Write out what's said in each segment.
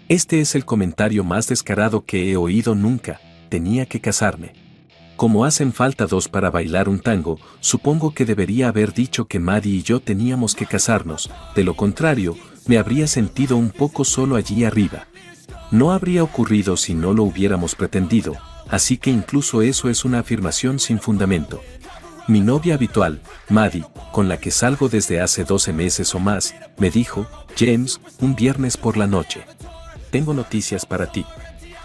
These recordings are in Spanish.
Este es el comentario más descarado que he oído nunca. Tenía que casarme. Como hacen falta dos para bailar un tango, supongo que debería haber dicho que Maddie y yo teníamos que casarnos, de lo contrario, me habría sentido un poco solo allí arriba. No habría ocurrido si no lo hubiéramos pretendido, así que incluso eso es una afirmación sin fundamento. Mi novia habitual, Maddie, con la que salgo desde hace 12 meses o más, me dijo, James, un viernes por la noche. Tengo noticias para ti.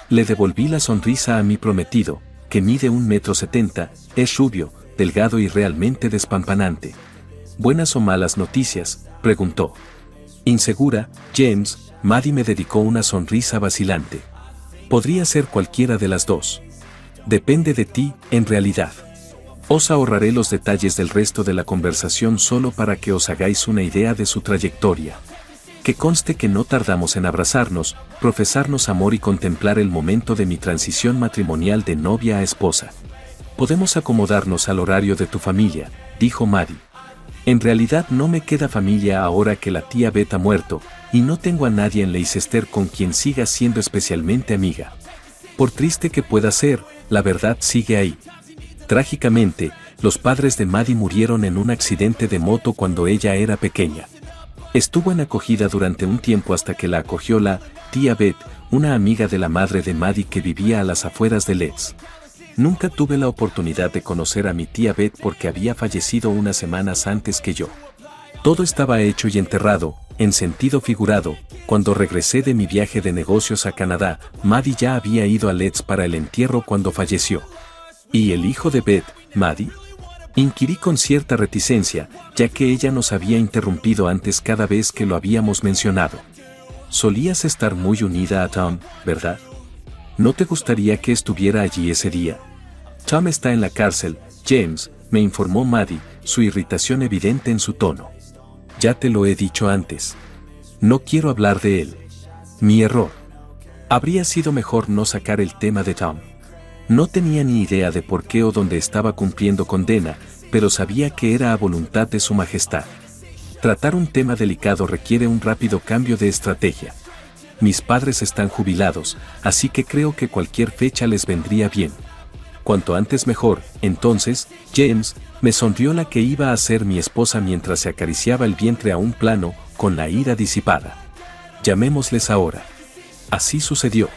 Le devolví la sonrisa a mi prometido, que mide 1,70 m, es rubio, delgado y realmente despampanante. ¿Buenas o malas noticias?, preguntó. Insegura, James, Maddie me dedicó una sonrisa vacilante. Podría ser cualquiera de las dos. Depende de ti, en realidad. Os ahorraré los detalles del resto de la conversación solo para que os hagáis una idea de su trayectoria. Que conste que no tardamos en abrazarnos, profesarnos amor y contemplar el momento de mi transición matrimonial de novia a esposa. Podemos acomodarnos al horario de tu familia, dijo Maddie. En realidad no me queda familia ahora que la tía Beth ha muerto, y no tengo a nadie en Leicester con quien siga siendo especialmente amiga. Por triste que pueda ser, la verdad sigue ahí. Trágicamente, los padres de Maddie murieron en un accidente de moto cuando ella era pequeña. Estuvo en acogida durante un tiempo hasta que la acogió la tía Beth, una amiga de la madre de Maddie que vivía a las afueras de Leeds. Nunca tuve la oportunidad de conocer a mi tía Beth porque había fallecido unas semanas antes que yo. Todo estaba hecho y enterrado, en sentido figurado. Cuando regresé de mi viaje de negocios a Canadá, Maddie ya había ido a Leeds para el entierro cuando falleció. ¿Y el hijo de Beth, Maddie? Inquirí con cierta reticencia, ya que ella nos había interrumpido antes cada vez que lo habíamos mencionado. Solías estar muy unida a Tom, ¿verdad? ¿No te gustaría que estuviera allí ese día? Tom está en la cárcel, James, me informó Maddie, su irritación evidente en su tono. Ya te lo he dicho antes. No quiero hablar de él. Mi error. Habría sido mejor no sacar el tema de Tom. No tenía ni idea de por qué o dónde estaba cumpliendo condena, pero sabía que era a voluntad de su majestad. Tratar un tema delicado requiere un rápido cambio de estrategia. Mis padres están jubilados, así que creo que cualquier fecha les vendría bien. Cuanto antes mejor. Entonces, James, me sonrió la que iba a ser mi esposa mientras se acariciaba el vientre a un plano, con la ira disipada. Llamémosles ahora. Así sucedió.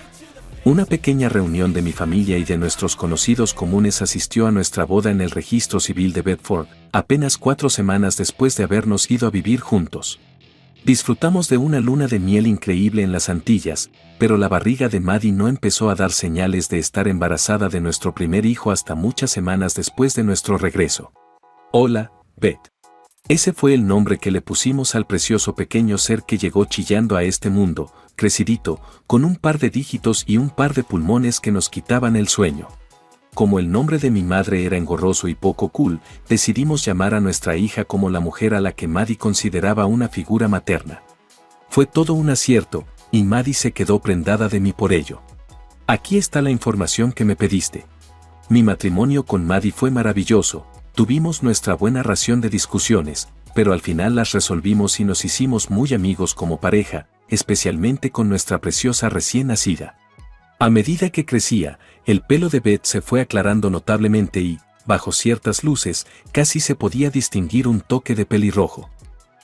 Una pequeña reunión de mi familia y de nuestros conocidos comunes asistió a nuestra boda en el registro civil de Bedford, apenas 4 semanas después de habernos ido a vivir juntos. Disfrutamos de una luna de miel increíble en las Antillas, pero la barriga de Maddie no empezó a dar señales de estar embarazada de nuestro primer hijo hasta muchas semanas después de nuestro regreso. Hola, Beth. Ese fue el nombre que le pusimos al precioso pequeño ser que llegó chillando a este mundo, crecidito, con un par de dígitos y un par de pulmones que nos quitaban el sueño. Como el nombre de mi madre era engorroso y poco cool, decidimos llamar a nuestra hija como la mujer a la que Maddie consideraba una figura materna. Fue todo un acierto, y Maddie se quedó prendada de mí por ello. Aquí está la información que me pediste. Mi matrimonio con Maddie fue maravilloso, tuvimos nuestra buena ración de discusiones, pero al final las resolvimos y nos hicimos muy amigos como pareja, especialmente con nuestra preciosa recién nacida. A medida que crecía, el pelo de Beth se fue aclarando notablemente y, bajo ciertas luces, casi se podía distinguir un toque de pelirrojo.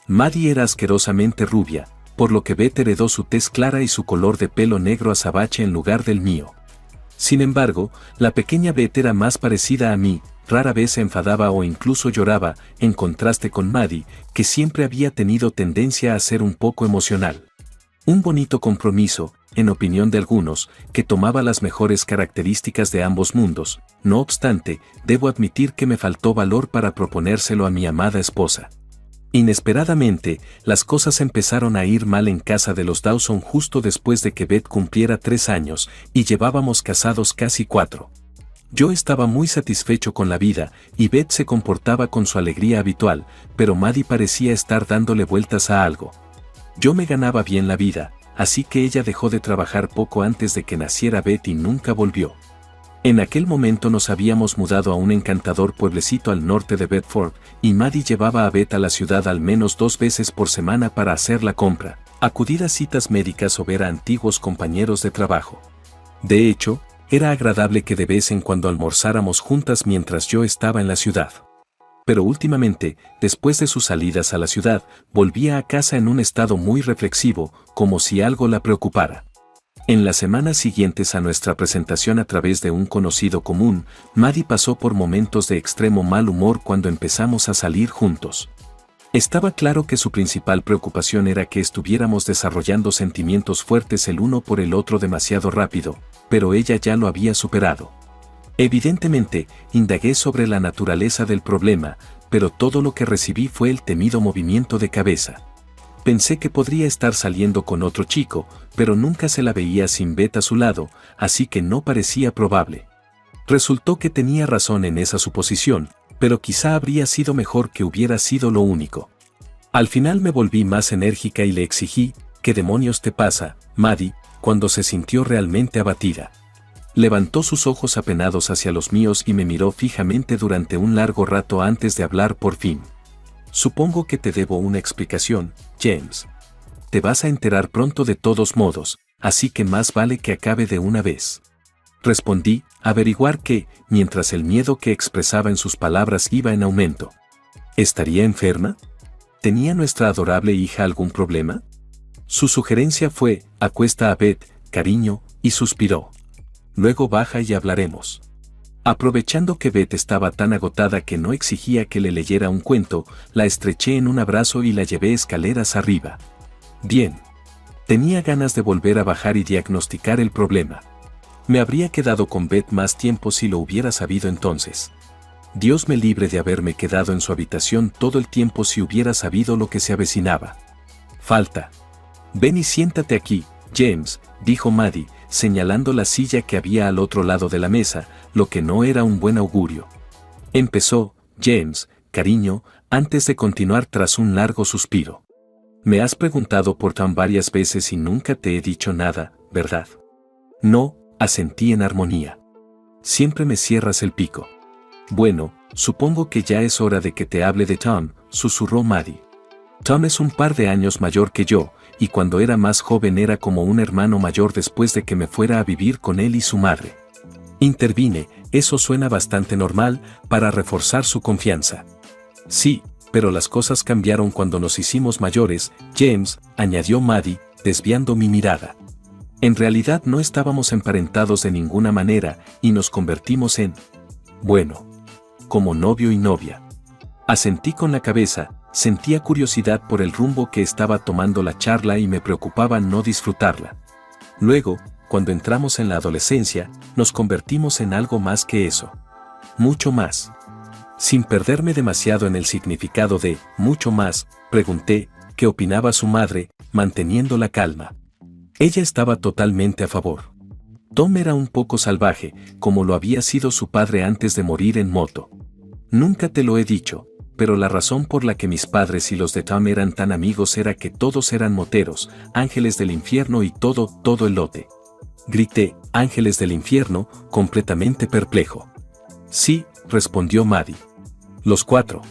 Maddie era asquerosamente rubia, por lo que Beth heredó su tez clara y su color de pelo negro azabache en lugar del mío. Sin embargo, la pequeña Beth era más parecida a mí, rara vez se enfadaba o incluso lloraba, en contraste con Maddie, que siempre había tenido tendencia a ser un poco emocional. Un bonito compromiso, en opinión de algunos, que tomaba las mejores características de ambos mundos. No obstante, debo admitir que me faltó valor para proponérselo a mi amada esposa. Inesperadamente, las cosas empezaron a ir mal en casa de los Dawson justo después de que Beth cumpliera 3 años, y llevábamos casados casi 4. Yo estaba muy satisfecho con la vida, y Beth se comportaba con su alegría habitual, pero Maddie parecía estar dándole vueltas a algo. Yo me ganaba bien la vida, así que ella dejó de trabajar poco antes de que naciera Beth y nunca volvió. En aquel momento nos habíamos mudado a un encantador pueblecito al norte de Bedford, y Maddie llevaba a Beth a la ciudad al menos 2 veces por semana para hacer la compra, acudir a citas médicas o ver a antiguos compañeros de trabajo. De hecho, era agradable que de vez en cuando almorzáramos juntas mientras yo estaba en la ciudad. Pero últimamente, después de sus salidas a la ciudad, volvía a casa en un estado muy reflexivo, como si algo la preocupara. En las semanas siguientes a nuestra presentación a través de un conocido común, Maddie pasó por momentos de extremo mal humor cuando empezamos a salir juntos. Estaba claro que su principal preocupación era que estuviéramos desarrollando sentimientos fuertes el uno por el otro demasiado rápido, pero ella ya lo había superado. Evidentemente, indagué sobre la naturaleza del problema, pero todo lo que recibí fue el temido movimiento de cabeza. Pensé que podría estar saliendo con otro chico, pero nunca se la veía sin Beth a su lado, así que no parecía probable. Resultó que tenía razón en esa suposición, pero quizá habría sido mejor que hubiera sido lo único. Al final me volví más enérgica y le exigí, ¿qué demonios te pasa, Maddie?, cuando se sintió realmente abatida. Levantó sus ojos apenados hacia los míos y me miró fijamente durante un largo rato antes de hablar por fin. Supongo que te debo una explicación, James. Te vas a enterar pronto de todos modos, así que más vale que acabe de una vez. Respondí, averiguar qué, mientras el miedo que expresaba en sus palabras iba en aumento. ¿Estaría enferma? ¿Tenía nuestra adorable hija algún problema? Su sugerencia fue, acuesta a Beth, cariño, y suspiró. Luego baja y hablaremos. Aprovechando que Beth estaba tan agotada que no exigía que le leyera un cuento, la estreché en un abrazo y la llevé escaleras arriba. Bien. Tenía ganas de volver a bajar y diagnosticar el problema. Me habría quedado con Beth más tiempo si lo hubiera sabido entonces. Dios me libre de haberme quedado en su habitación todo el tiempo si hubiera sabido lo que se avecinaba. Falta. Ven y siéntate aquí, James, dijo Maddie, señalando la silla que había al otro lado de la mesa, lo que no era un buen augurio. Empezó, James, cariño, antes de continuar tras un largo suspiro. Me has preguntado por Tom varias veces y nunca te he dicho nada, ¿verdad? No, asentí en armonía. Siempre me cierras el pico. Bueno, supongo que ya es hora de que te hable de Tom, susurró Maddie. Tom es un par de años mayor que yo, y cuando era más joven era como un hermano mayor después de que me fuera a vivir con él y su madre. Intervine, eso suena bastante normal, para reforzar su confianza. Sí, pero las cosas cambiaron cuando nos hicimos mayores, James, añadió Maddie, desviando mi mirada. En realidad no estábamos emparentados de ninguna manera, y nos convertimos en... bueno, como novio y novia. Asentí con la cabeza, sentía curiosidad por el rumbo que estaba tomando la charla y me preocupaba no disfrutarla. Luego, cuando entramos en la adolescencia, nos convertimos en algo más que eso. Mucho más. Sin perderme demasiado en el significado de mucho más, pregunté qué opinaba su madre, manteniendo la calma. Ella estaba totalmente a favor. Tom era un poco salvaje, como lo había sido su padre antes de morir en moto. Nunca te lo he dicho, pero la razón por la que mis padres y los de Tom eran tan amigos era que todos eran moteros, ángeles del infierno y todo el lote. Grité, ángeles del infierno, completamente perplejo. Sí, respondió Maddie. Los 4.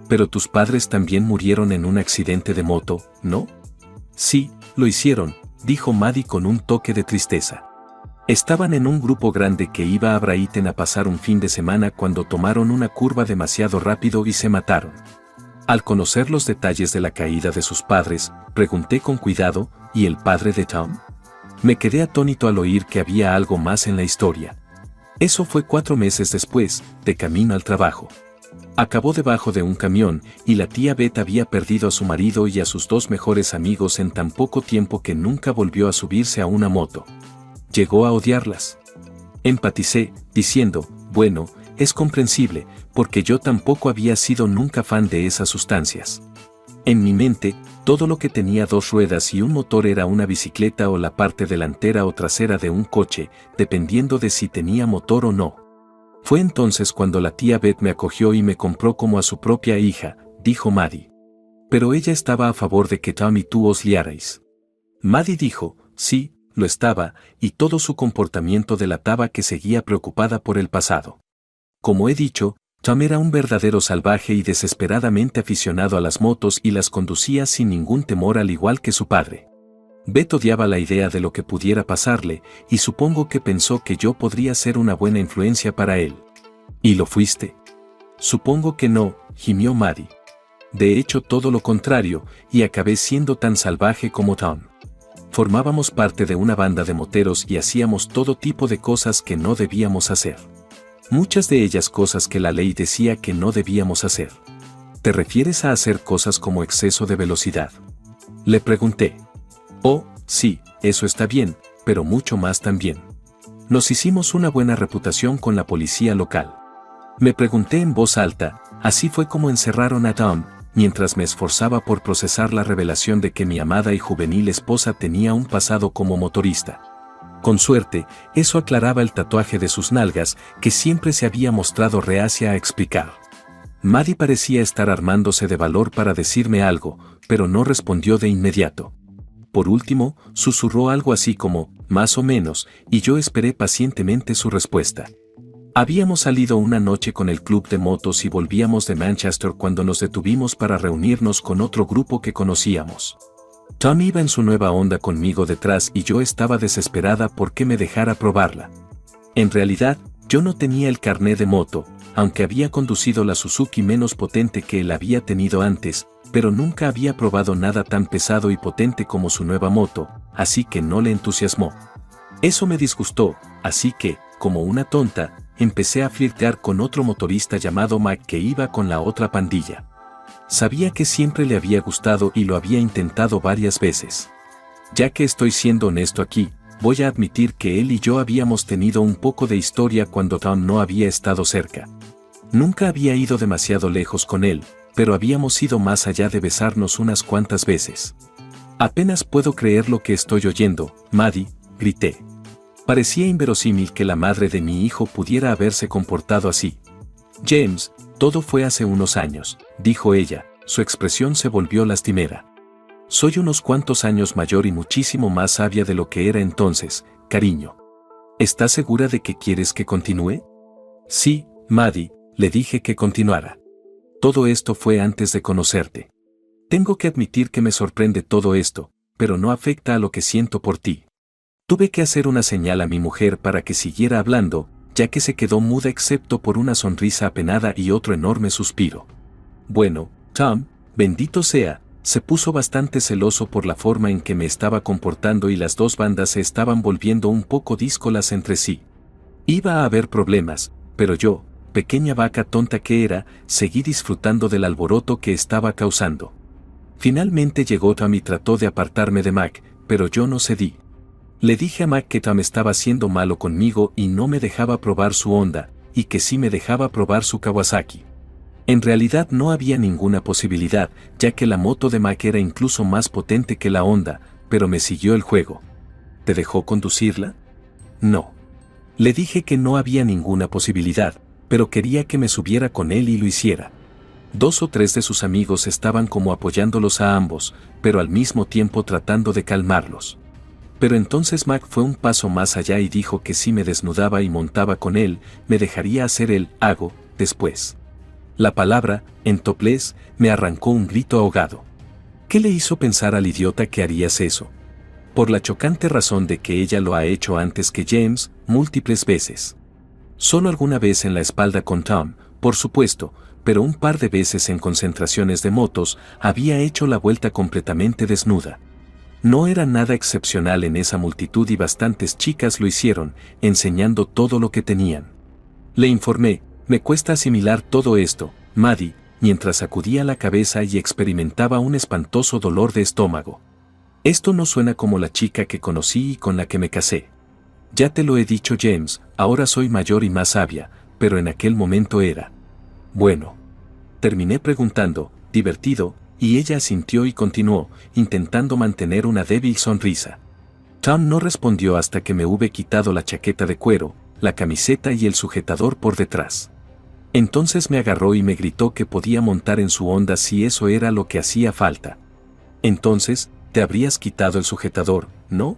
Pero tus padres también murieron en un accidente de moto, ¿no? Sí, lo hicieron, dijo Maddie con un toque de tristeza. Estaban en un grupo grande que iba a Brighton a pasar un fin de semana cuando tomaron una curva demasiado rápido y se mataron. Al conocer los detalles de la caída de sus padres, pregunté con cuidado, ¿y el padre de Tom? Me quedé atónito al oír que había algo más en la historia. Eso fue 4 meses después, de camino al trabajo. Acabó debajo de un camión, y la tía Beth había perdido a su marido y a sus 2 mejores amigos en tan poco tiempo que nunca volvió a subirse a una moto. Llegó a odiarlas. Empaticé, diciendo, bueno, es comprensible, porque yo tampoco había sido nunca fan de esas sustancias. En mi mente, todo lo que tenía 2 ruedas y un motor era una bicicleta o la parte delantera o trasera de un coche, dependiendo de si tenía motor o no. Fue entonces cuando la tía Beth me acogió y me compró como a su propia hija, dijo Maddie. Pero ella estaba a favor de que Tom y tú os liarais. Maddie dijo, sí, lo estaba, y todo su comportamiento delataba que seguía preocupada por el pasado. Como he dicho, Tom era un verdadero salvaje y desesperadamente aficionado a las motos y las conducía sin ningún temor al igual que su padre. Beth odiaba la idea de lo que pudiera pasarle, y supongo que pensó que yo podría ser una buena influencia para él. ¿Y lo fuiste? Supongo que no, gimió Maddie. De hecho, todo lo contrario, y acabé siendo tan salvaje como Tom. Formábamos parte de una banda de moteros y hacíamos todo tipo de cosas que no debíamos hacer. Muchas de ellas cosas que la ley decía que no debíamos hacer. ¿Te refieres a hacer cosas como exceso de velocidad? Le pregunté. Oh, sí, eso está bien, pero mucho más también. Nos hicimos una buena reputación con la policía local. Me pregunté en voz alta, así fue como encerraron a Tom, mientras me esforzaba por procesar la revelación de que mi amada y juvenil esposa tenía un pasado como motorista. Con suerte, eso aclaraba el tatuaje de sus nalgas, que siempre se había mostrado reacia a explicar. Maddie parecía estar armándose de valor para decirme algo, pero no respondió de inmediato. Por último, susurró algo así como, más o menos, y yo esperé pacientemente su respuesta. Habíamos salido una noche con el club de motos y volvíamos de Manchester cuando nos detuvimos para reunirnos con otro grupo que conocíamos. Tom iba en su nueva Honda conmigo detrás y yo estaba desesperada por que me dejara probarla. En realidad, yo no tenía el carné de moto, aunque había conducido la Suzuki menos potente que él había tenido antes, pero nunca había probado nada tan pesado y potente como su nueva moto, así que no le entusiasmó. Eso me disgustó, así que, como una tonta, empecé a flirtear con otro motorista llamado Mac que iba con la otra pandilla. Sabía que siempre le había gustado y lo había intentado varias veces. Ya que estoy siendo honesto aquí, voy a admitir que él y yo habíamos tenido un poco de historia cuando Tom no había estado cerca. Nunca había ido demasiado lejos con él, pero habíamos ido más allá de besarnos unas cuantas veces. Apenas puedo creer lo que estoy oyendo, Maddie, grité. Parecía inverosímil que la madre de mi hijo pudiera haberse comportado así. James, todo fue hace unos años, dijo ella, su expresión se volvió lastimera. Soy unos cuantos años mayor y muchísimo más sabia de lo que era entonces, cariño. ¿Estás segura de que quieres que continúe? Sí, Maddie, le dije que continuara. Todo esto fue antes de conocerte. Tengo que admitir que me sorprende todo esto, pero no afecta a lo que siento por ti. Tuve que hacer una señal a mi mujer para que siguiera hablando, ya que se quedó muda excepto por una sonrisa apenada y otro enorme suspiro. Bueno, Tom, bendito sea, se puso bastante celoso por la forma en que me estaba comportando y las dos bandas se estaban volviendo un poco díscolas entre sí. Iba a haber problemas, pero yo, pequeña vaca tonta que era, seguí disfrutando del alboroto que estaba causando. Finalmente llegó Tom y trató de apartarme de Mac, pero yo no cedí. Le dije a Mac que Tom estaba siendo malo conmigo y no me dejaba probar su Honda, y que sí me dejaba probar su Kawasaki. En realidad no había ninguna posibilidad, ya que la moto de Mac era incluso más potente que la Honda, pero me siguió el juego. ¿Te dejó conducirla? No. Le dije que no había ninguna posibilidad, pero quería que me subiera con él y lo hiciera. 2 o 3 de sus amigos estaban como apoyándolos a ambos, pero al mismo tiempo tratando de calmarlos. Pero entonces Mac fue un paso más allá y dijo que si me desnudaba y montaba con él, me dejaría hacer el hago después. La palabra, en topless, me arrancó un grito ahogado. ¿Qué le hizo pensar al idiota que harías eso? Por la chocante razón de que ella lo ha hecho antes que James, múltiples veces. Solo alguna vez en la espalda con Tom, por supuesto, pero un par de veces en concentraciones de motos, había hecho la vuelta completamente desnuda. No era nada excepcional en esa multitud y bastantes chicas lo hicieron, enseñando todo lo que tenían. Le informé, me cuesta asimilar todo esto, Maddie, mientras sacudía la cabeza y experimentaba un espantoso dolor de estómago. Esto no suena como la chica que conocí y con la que me casé. Ya te lo he dicho, James, ahora soy mayor y más sabia, pero en aquel momento era. Bueno. Terminé preguntando, divertido, y ella asintió y continuó, intentando mantener una débil sonrisa. Tom no respondió hasta que me hube quitado la chaqueta de cuero, la camiseta y el sujetador por detrás. Entonces me agarró y me gritó que podía montar en su Honda si eso era lo que hacía falta. Entonces, te habrías quitado el sujetador, ¿no?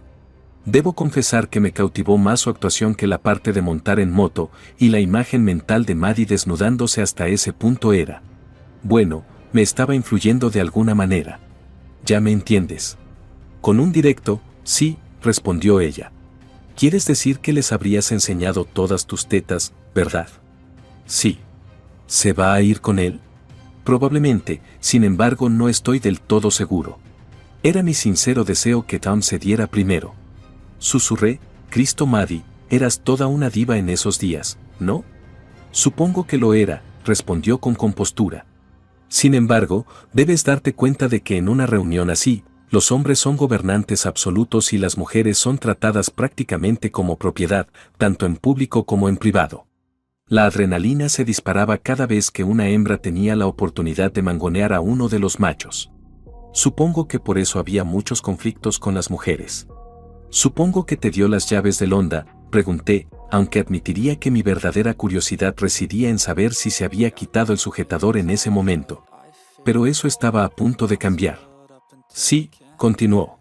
Debo confesar que me cautivó más su actuación que la parte de montar en moto, y la imagen mental de Maddie desnudándose hasta ese punto era. Bueno, me estaba influyendo de alguna manera. ¿Ya me entiendes? Con un directo, sí, respondió ella. ¿Quieres decir que les habrías enseñado todas tus tetas, verdad? Sí. ¿Se va a ir con él? Probablemente, sin embargo no estoy del todo seguro. Era mi sincero deseo que Tom se diera primero. Susurré, Cristo Maddie, eras toda una diva en esos días, ¿no? Supongo que lo era, respondió con compostura. Sin embargo, debes darte cuenta de que en una reunión así, los hombres son gobernantes absolutos y las mujeres son tratadas prácticamente como propiedad, tanto en público como en privado. La adrenalina se disparaba cada vez que una hembra tenía la oportunidad de mangonear a uno de los machos. Supongo que por eso había muchos conflictos con las mujeres. Supongo que te dio las llaves del Honda, pregunté, aunque admitiría que mi verdadera curiosidad residía en saber si se había quitado el sujetador en ese momento. Pero eso estaba a punto de cambiar. Sí, continuó.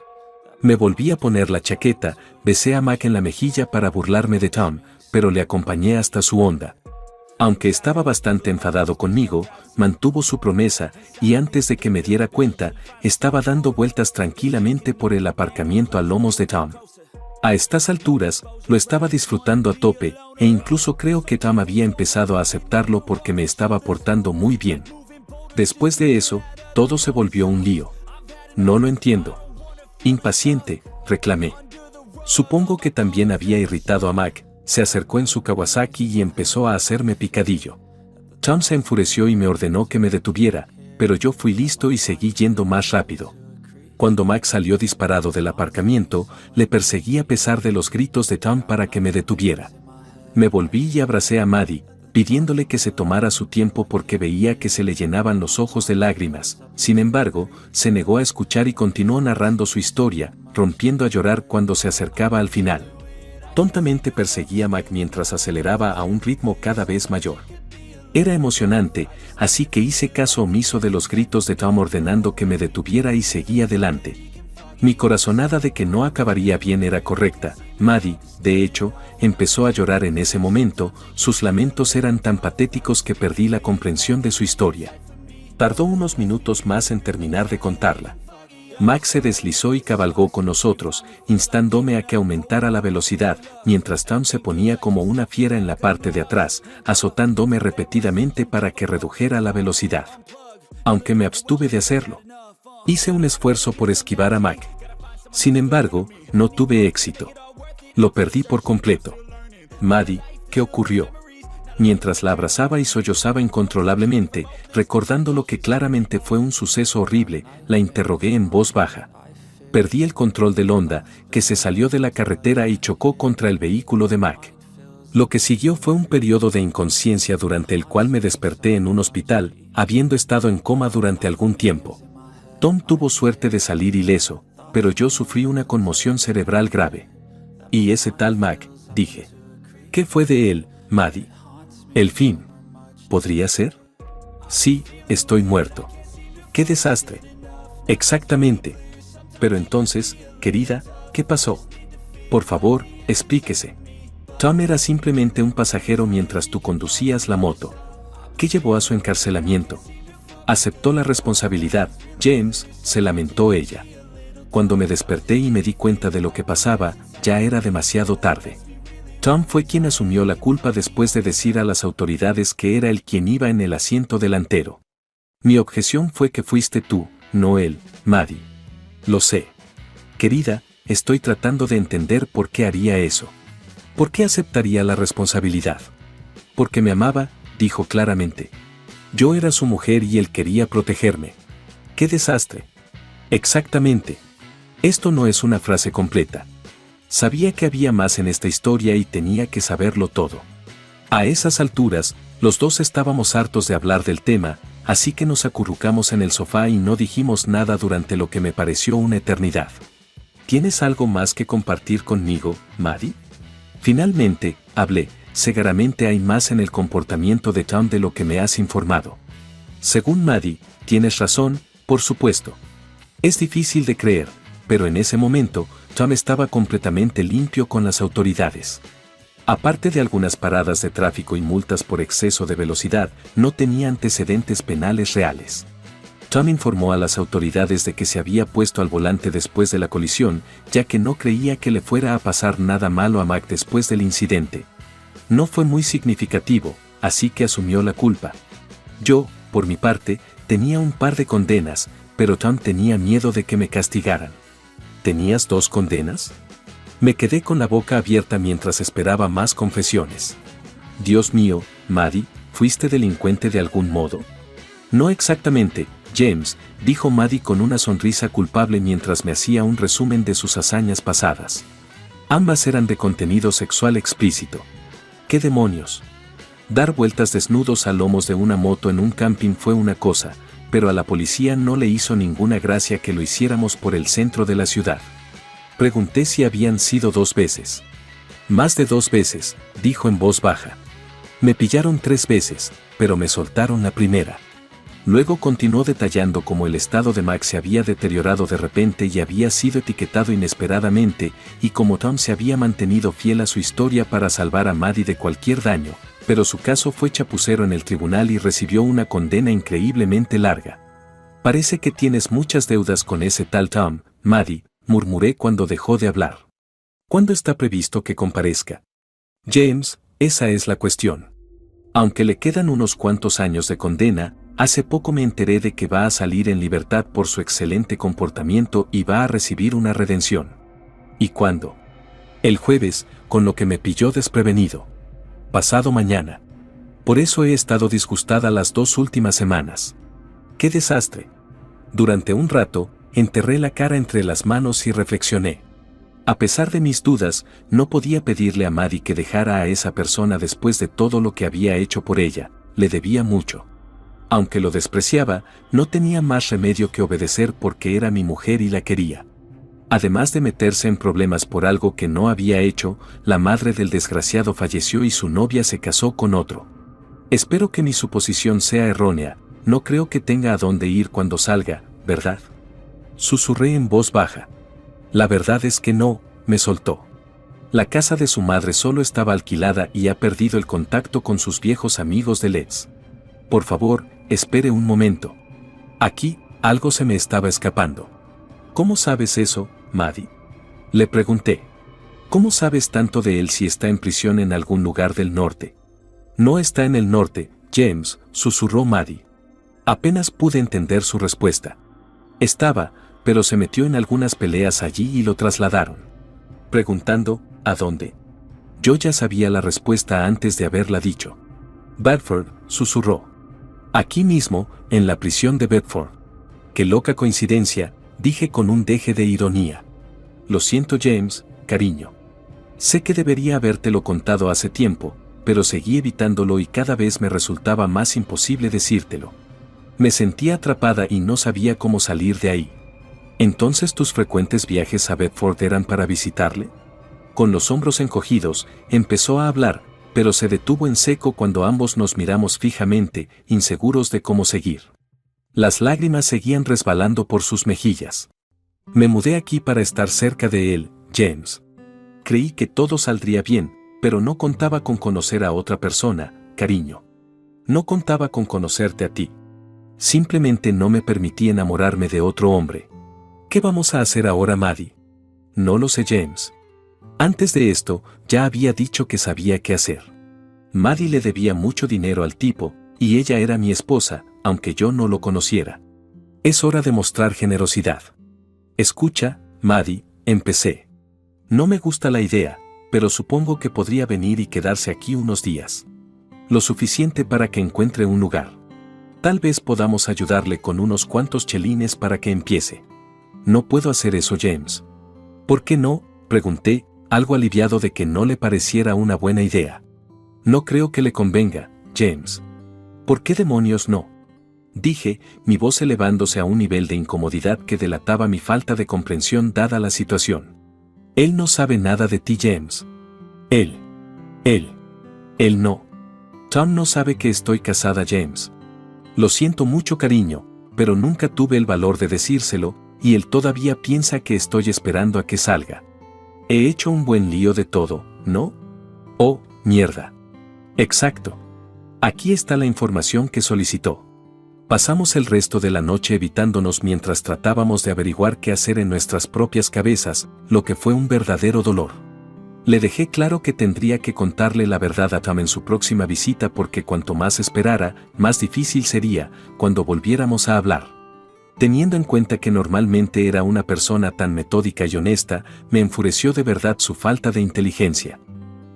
Me volví a poner la chaqueta, besé a Mac en la mejilla para burlarme de Tom, pero le acompañé hasta su Honda. Aunque estaba bastante enfadado conmigo, mantuvo su promesa y antes de que me diera cuenta, estaba dando vueltas tranquilamente por el aparcamiento a lomos de Tom. A estas alturas, lo estaba disfrutando a tope, e incluso creo que Tom había empezado a aceptarlo porque me estaba portando muy bien. Después de eso, todo se volvió un lío. No lo entiendo. Impaciente, reclamé. Supongo que también había irritado a Mac, se acercó en su Kawasaki y empezó a hacerme picadillo. Tom se enfureció y me ordenó que me detuviera, pero yo fui listo y seguí yendo más rápido. Cuando Mac salió disparado del aparcamiento, le perseguí a pesar de los gritos de Tom para que me detuviera. Me volví y abracé a Maddie, pidiéndole que se tomara su tiempo porque veía que se le llenaban los ojos de lágrimas. Sin embargo, se negó a escuchar y continuó narrando su historia, rompiendo a llorar cuando se acercaba al final. Tontamente perseguí a Mac mientras aceleraba a un ritmo cada vez mayor. Era emocionante, así que hice caso omiso de los gritos de Tom ordenando que me detuviera y seguí adelante. Mi corazonada de que no acabaría bien era correcta. Maddie, de hecho, empezó a llorar en ese momento, sus lamentos eran tan patéticos que perdí la comprensión de su historia. Tardó unos minutos más en terminar de contarla. Mac se deslizó y cabalgó con nosotros, instándome a que aumentara la velocidad, mientras Tom se ponía como una fiera en la parte de atrás, azotándome repetidamente para que redujera la velocidad. Aunque me abstuve de hacerlo. Hice un esfuerzo por esquivar a Mac. Sin embargo, no tuve éxito. Lo perdí por completo. Maddie, ¿qué ocurrió? Mientras la abrazaba y sollozaba incontrolablemente, recordando lo que claramente fue un suceso horrible, la interrogué en voz baja. Perdí el control del Honda, que se salió de la carretera y chocó contra el vehículo de Mac. Lo que siguió fue un periodo de inconsciencia durante el cual me desperté en un hospital, habiendo estado en coma durante algún tiempo. Tom tuvo suerte de salir ileso, pero yo sufrí una conmoción cerebral grave. ¿Y ese tal Mac?, dije. ¿Qué fue de él, Maddie? ¿El fin? ¿Podría ser? Sí, estoy muerto. ¡Qué desastre! Exactamente. Pero entonces, querida, ¿qué pasó? Por favor, explíquese. Tom era simplemente un pasajero mientras tú conducías la moto. ¿Qué llevó a su encarcelamiento? Aceptó la responsabilidad, James, se lamentó ella. Cuando me desperté y me di cuenta de lo que pasaba, ya era demasiado tarde. Tom fue quien asumió la culpa después de decir a las autoridades que era él quien iba en el asiento delantero. Mi objeción fue que fuiste tú, no él, Maddie. Lo sé. Querida, estoy tratando de entender por qué haría eso. ¿Por qué aceptaría la responsabilidad? Porque me amaba, dijo claramente. Yo era su mujer y él quería protegerme. ¡Qué desastre! Exactamente. Esto no es una frase completa. Sabía que había más en esta historia y tenía que saberlo todo. A esas alturas, los dos estábamos hartos de hablar del tema, así que nos acurrucamos en el sofá y no dijimos nada durante lo que me pareció una eternidad. ¿Tienes algo más que compartir conmigo, Maddie? Finalmente, hablé. Seguramente hay más en el comportamiento de Tom de lo que me has informado. Según Maddie, tienes razón, por supuesto. Es difícil de creer, pero en ese momento, Tom estaba completamente limpio con las autoridades. Aparte de algunas paradas de tráfico y multas por exceso de velocidad, no tenía antecedentes penales reales. Tom informó a las autoridades de que se había puesto al volante después de la colisión, ya que no creía que le fuera a pasar nada malo a Mac después del incidente. No fue muy significativo, así que asumió la culpa. Yo, por mi parte, tenía un par de condenas, pero Tom tenía miedo de que me castigaran. ¿Tenías 2 condenas? Me quedé con la boca abierta mientras esperaba más confesiones. Dios mío, Maddie, ¿fuiste delincuente de algún modo? No exactamente, James, dijo Maddie con una sonrisa culpable mientras me hacía un resumen de sus hazañas pasadas. Ambas eran de contenido sexual explícito. ¿Qué demonios? Dar vueltas desnudos a lomos de una moto en un camping fue una cosa, pero a la policía no le hizo ninguna gracia que lo hiciéramos por el centro de la ciudad. Pregunté si habían sido 2 veces. Más de 2 veces, dijo en voz baja. Me pillaron 3 veces, pero me soltaron la primera. Luego continuó detallando cómo el estado de Max se había deteriorado de repente y había sido etiquetado inesperadamente, y cómo Tom se había mantenido fiel a su historia para salvar a Maddie de cualquier daño, pero su caso fue chapucero en el tribunal y recibió una condena increíblemente larga. Parece que tienes muchas deudas con ese tal Tom, Maddie, murmuré cuando dejó de hablar. ¿Cuándo está previsto que comparezca? James, esa es la cuestión. Aunque le quedan unos cuantos años de condena, hace poco me enteré de que va a salir en libertad por su excelente comportamiento y va a recibir una redención. ¿Y cuándo? El jueves, con lo que me pilló desprevenido. Pasado mañana. Por eso he estado disgustada las 2 últimas semanas. ¡Qué desastre! Durante un rato, enterré la cara entre las manos y reflexioné. A pesar de mis dudas, no podía pedirle a Maddie que dejara a esa persona después de todo lo que había hecho por ella, le debía mucho. Aunque lo despreciaba, no tenía más remedio que obedecer porque era mi mujer y la quería. Además de meterse en problemas por algo que no había hecho, la madre del desgraciado falleció y su novia se casó con otro. Espero que mi suposición sea errónea, no creo que tenga a dónde ir cuando salga, ¿verdad? Susurré en voz baja. La verdad es que no, me soltó. La casa de su madre solo estaba alquilada y ha perdido el contacto con sus viejos amigos de Let's. Por favor, espere un momento. Aquí, algo se me estaba escapando. ¿Cómo sabes eso, Maddie? Le pregunté. ¿Cómo sabes tanto de él si está en prisión en algún lugar del norte? No está en el norte, James, susurró Maddie. Apenas pude entender su respuesta. Estaba, pero se metió en algunas peleas allí y lo trasladaron. Preguntando, ¿a dónde? Yo ya sabía la respuesta antes de haberla dicho. Bedford, susurró. Aquí mismo, en la prisión de Bedford. Qué loca coincidencia, dije con un deje de ironía. Lo siento, James, cariño. Sé que debería habértelo contado hace tiempo, pero seguí evitándolo y cada vez me resultaba más imposible decírtelo. Me sentía atrapada y no sabía cómo salir de ahí. ¿Entonces tus frecuentes viajes a Bedford eran para visitarle? Con los hombros encogidos, empezó a hablar, pero se detuvo en seco cuando ambos nos miramos fijamente, inseguros de cómo seguir. Las lágrimas seguían resbalando por sus mejillas. Me mudé aquí para estar cerca de él, James. Creí que todo saldría bien, pero no contaba con conocer a otra persona, cariño. No contaba con conocerte a ti. Simplemente no me permití enamorarme de otro hombre. ¿Qué vamos a hacer ahora, Maddie? No lo sé, James. Antes de esto, ya había dicho que sabía qué hacer. Maddie le debía mucho dinero al tipo, y ella era mi esposa, aunque yo no lo conociera. Es hora de mostrar generosidad. Escucha, Maddie, empecé. No me gusta la idea, pero supongo que podría venir y quedarse aquí unos días. Lo suficiente para que encuentre un lugar. Tal vez podamos ayudarle con unos cuantos chelines para que empiece. No puedo hacer eso, James. ¿Por qué no?, pregunté, algo aliviado de que no le pareciera una buena idea. No creo que le convenga, James. ¿Por qué demonios no?, dije, mi voz elevándose a un nivel de incomodidad que delataba mi falta de comprensión dada la situación. Él no sabe nada de ti, James. Él no. Tom no sabe que estoy casada, James. Lo siento mucho, cariño, pero nunca tuve el valor de decírselo, y él todavía piensa que estoy esperando a que salga. He hecho un buen lío de todo, ¿no? Oh, mierda. Exacto. Aquí está la información que solicitó. Pasamos el resto de la noche evitándonos mientras tratábamos de averiguar qué hacer en nuestras propias cabezas, lo que fue un verdadero dolor. Le dejé claro que tendría que contarle la verdad a Tom en su próxima visita porque cuanto más esperara, más difícil sería cuando volviéramos a hablar. Teniendo en cuenta que normalmente era una persona tan metódica y honesta, me enfureció de verdad su falta de inteligencia.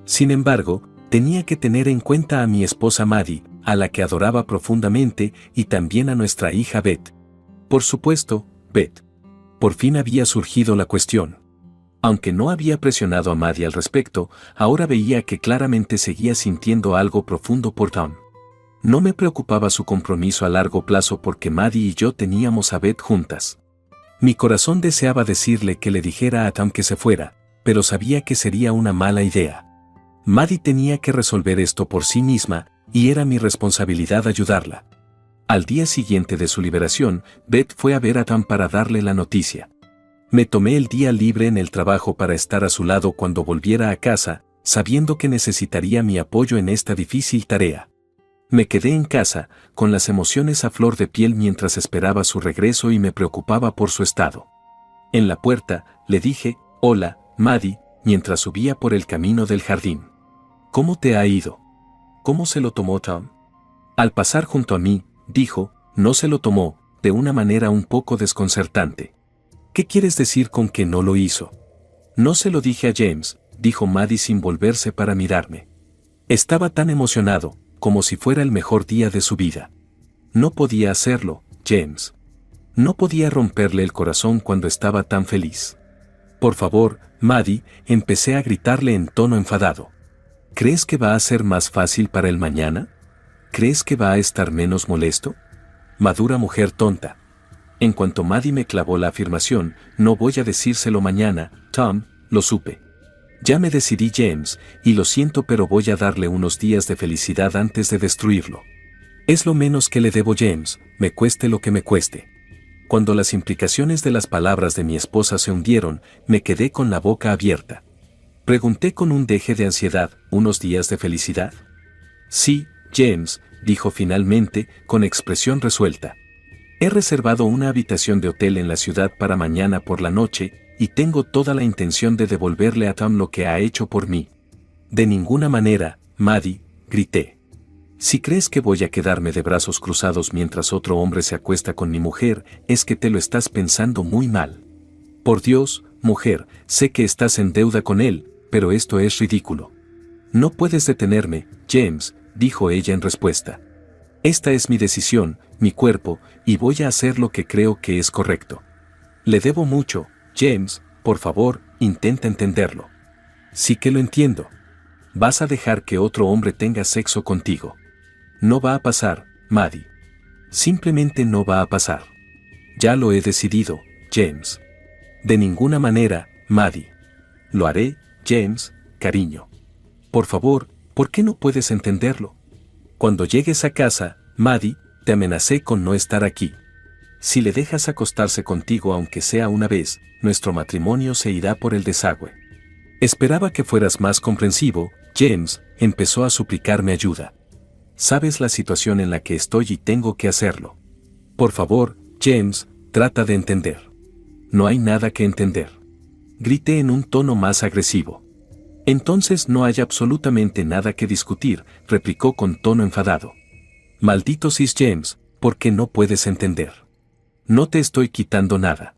Sin embargo, tenía que tener en cuenta a mi esposa Maddie, a la que adoraba profundamente, y también a nuestra hija Beth. Por supuesto, Beth. Por fin había surgido la cuestión. Aunque no había presionado a Maddie al respecto, ahora veía que claramente seguía sintiendo algo profundo por Tom. No me preocupaba su compromiso a largo plazo porque Maddie y yo teníamos a Beth juntas. Mi corazón deseaba decirle que le dijera a Tom que se fuera, pero sabía que sería una mala idea. Maddie tenía que resolver esto por sí misma, y era mi responsabilidad ayudarla. Al día siguiente de su liberación, Beth fue a ver a Tom para darle la noticia. Me tomé el día libre en el trabajo para estar a su lado cuando volviera a casa, sabiendo que necesitaría mi apoyo en esta difícil tarea. Me quedé en casa, con las emociones a flor de piel mientras esperaba su regreso y me preocupaba por su estado. En la puerta, le dije, «Hola, Maddie», mientras subía por el camino del jardín. «¿Cómo te ha ido?» «¿Cómo se lo tomó Tom?» Al pasar junto a mí, dijo, «No se lo tomó», de una manera un poco desconcertante. «¿Qué quieres decir con que no lo hizo?» «No se lo dije a James», dijo Maddie sin volverse para mirarme. Estaba tan emocionado, como si fuera el mejor día de su vida. No podía hacerlo, James. No podía romperle el corazón cuando estaba tan feliz. «Por favor, Maddie», empecé a gritarle en tono enfadado. «¿Crees que va a ser más fácil para él mañana? ¿Crees que va a estar menos molesto? Madura mujer tonta». En cuanto Maddie me clavó la afirmación, «No voy a decírselo mañana, Tom», lo supe. «Ya me decidí, James, y lo siento, pero voy a darle unos días de felicidad antes de destruirlo. Es lo menos que le debo, James, me cueste lo que me cueste». Cuando las implicaciones de las palabras de mi esposa se hundieron, me quedé con la boca abierta. Pregunté con un deje de ansiedad, ¿unos días de felicidad? «Sí, James», dijo finalmente, con expresión resuelta. «He reservado una habitación de hotel en la ciudad para mañana por la noche, y tengo toda la intención de devolverle a Tom lo que ha hecho por mí». «De ninguna manera, Maddie», grité. «Si crees que voy a quedarme de brazos cruzados mientras otro hombre se acuesta con mi mujer, es que te lo estás pensando muy mal. Por Dios, mujer, sé que estás en deuda con él, pero esto es ridículo». «No puedes detenerme, James», dijo ella en respuesta. «Esta es mi decisión, mi cuerpo, y voy a hacer lo que creo que es correcto. Le debo mucho, James, por favor, intenta entenderlo». «Sí que lo entiendo. Vas a dejar que otro hombre tenga sexo contigo. No va a pasar, Maddie. Simplemente no va a pasar. Ya lo he decidido, James». «De ninguna manera, Maddie». «Lo haré, James, cariño. Por favor, ¿por qué no puedes entenderlo? Cuando llegues a casa, Maddie, te amenacé con no estar aquí. Si le dejas acostarse contigo aunque sea una vez, nuestro matrimonio se irá por el desagüe». «Esperaba que fueras más comprensivo, James», empezó a suplicarme ayuda. «Sabes la situación en la que estoy y tengo que hacerlo. Por favor, James, trata de entender». «No hay nada que entender», grité en un tono más agresivo. «Entonces no hay absolutamente nada que discutir», replicó con tono enfadado. «Maldito sis, James, ¿por qué no puedes entender? No te estoy quitando nada.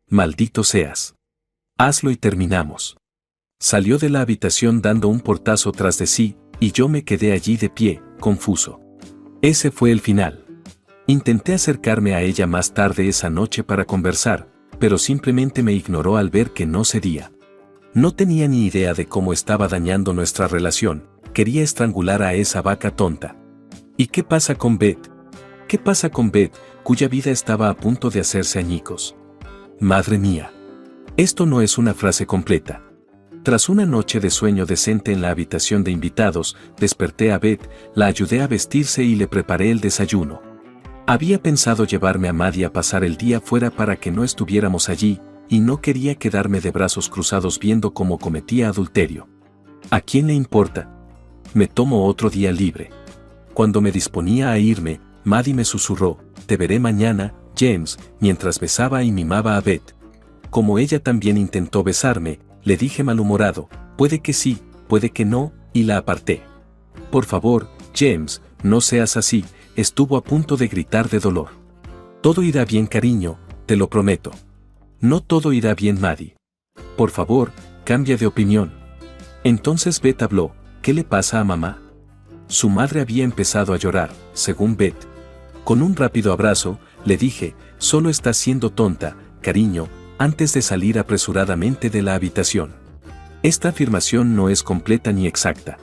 Maldito seas. Hazlo y terminamos». Salió de la habitación dando un portazo tras de sí, y yo me quedé allí de pie, confuso. Ese fue el final. Intenté acercarme a ella más tarde esa noche para conversar, pero simplemente me ignoró al ver que no cedía. No tenía ni idea de cómo estaba dañando nuestra relación, quería estrangular a esa vaca tonta. ¿Y qué pasa con Beth? ¿Qué pasa con Beth, cuya vida estaba a punto de hacerse añicos? Madre mía. Esto no es una frase completa. Tras una noche de sueño decente en la habitación de invitados, desperté a Beth, la ayudé a vestirse y le preparé el desayuno. Había pensado llevarme a Maddie a pasar el día fuera para que no estuviéramos allí, y no quería quedarme de brazos cruzados viendo cómo cometía adulterio. ¿A quién le importa? Me tomo otro día libre. Cuando me disponía a irme, Maddie me susurró, te veré mañana, James, mientras besaba y mimaba a Beth. Como ella también intentó besarme, le dije malhumorado, puede que sí, puede que no, y la aparté. Por favor, James, no seas así, estuvo a punto de gritar de dolor. Todo irá bien, cariño, te lo prometo. No todo irá bien, Maddie. Por favor, cambia de opinión. Entonces Beth habló, ¿qué le pasa a mamá? Su madre había empezado a llorar, según Beth. Con un rápido abrazo, le dije, solo estás siendo tonta, cariño, antes de salir apresuradamente de la habitación. Esta afirmación no es completa ni exacta.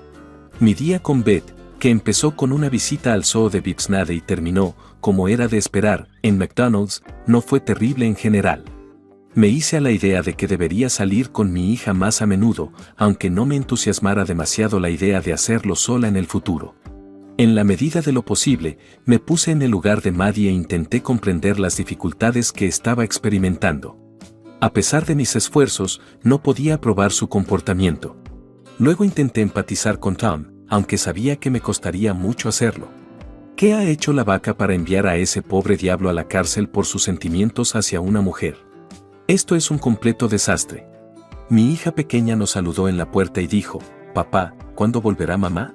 Mi día con Beth, que empezó con una visita al zoo de Vipsnade y terminó, como era de esperar, en McDonald's, no fue terrible en general. Me hice a la idea de que debería salir con mi hija más a menudo, aunque no me entusiasmara demasiado la idea de hacerlo sola en el futuro. En la medida de lo posible, me puse en el lugar de Maddie e intenté comprender las dificultades que estaba experimentando. A pesar de mis esfuerzos, no podía aprobar su comportamiento. Luego intenté empatizar con Tom, aunque sabía que me costaría mucho hacerlo. ¿Qué ha hecho la vaca para enviar a ese pobre diablo a la cárcel por sus sentimientos hacia una mujer? Esto es un completo desastre. Mi hija pequeña nos saludó en la puerta y dijo, papá, ¿cuándo volverá mamá?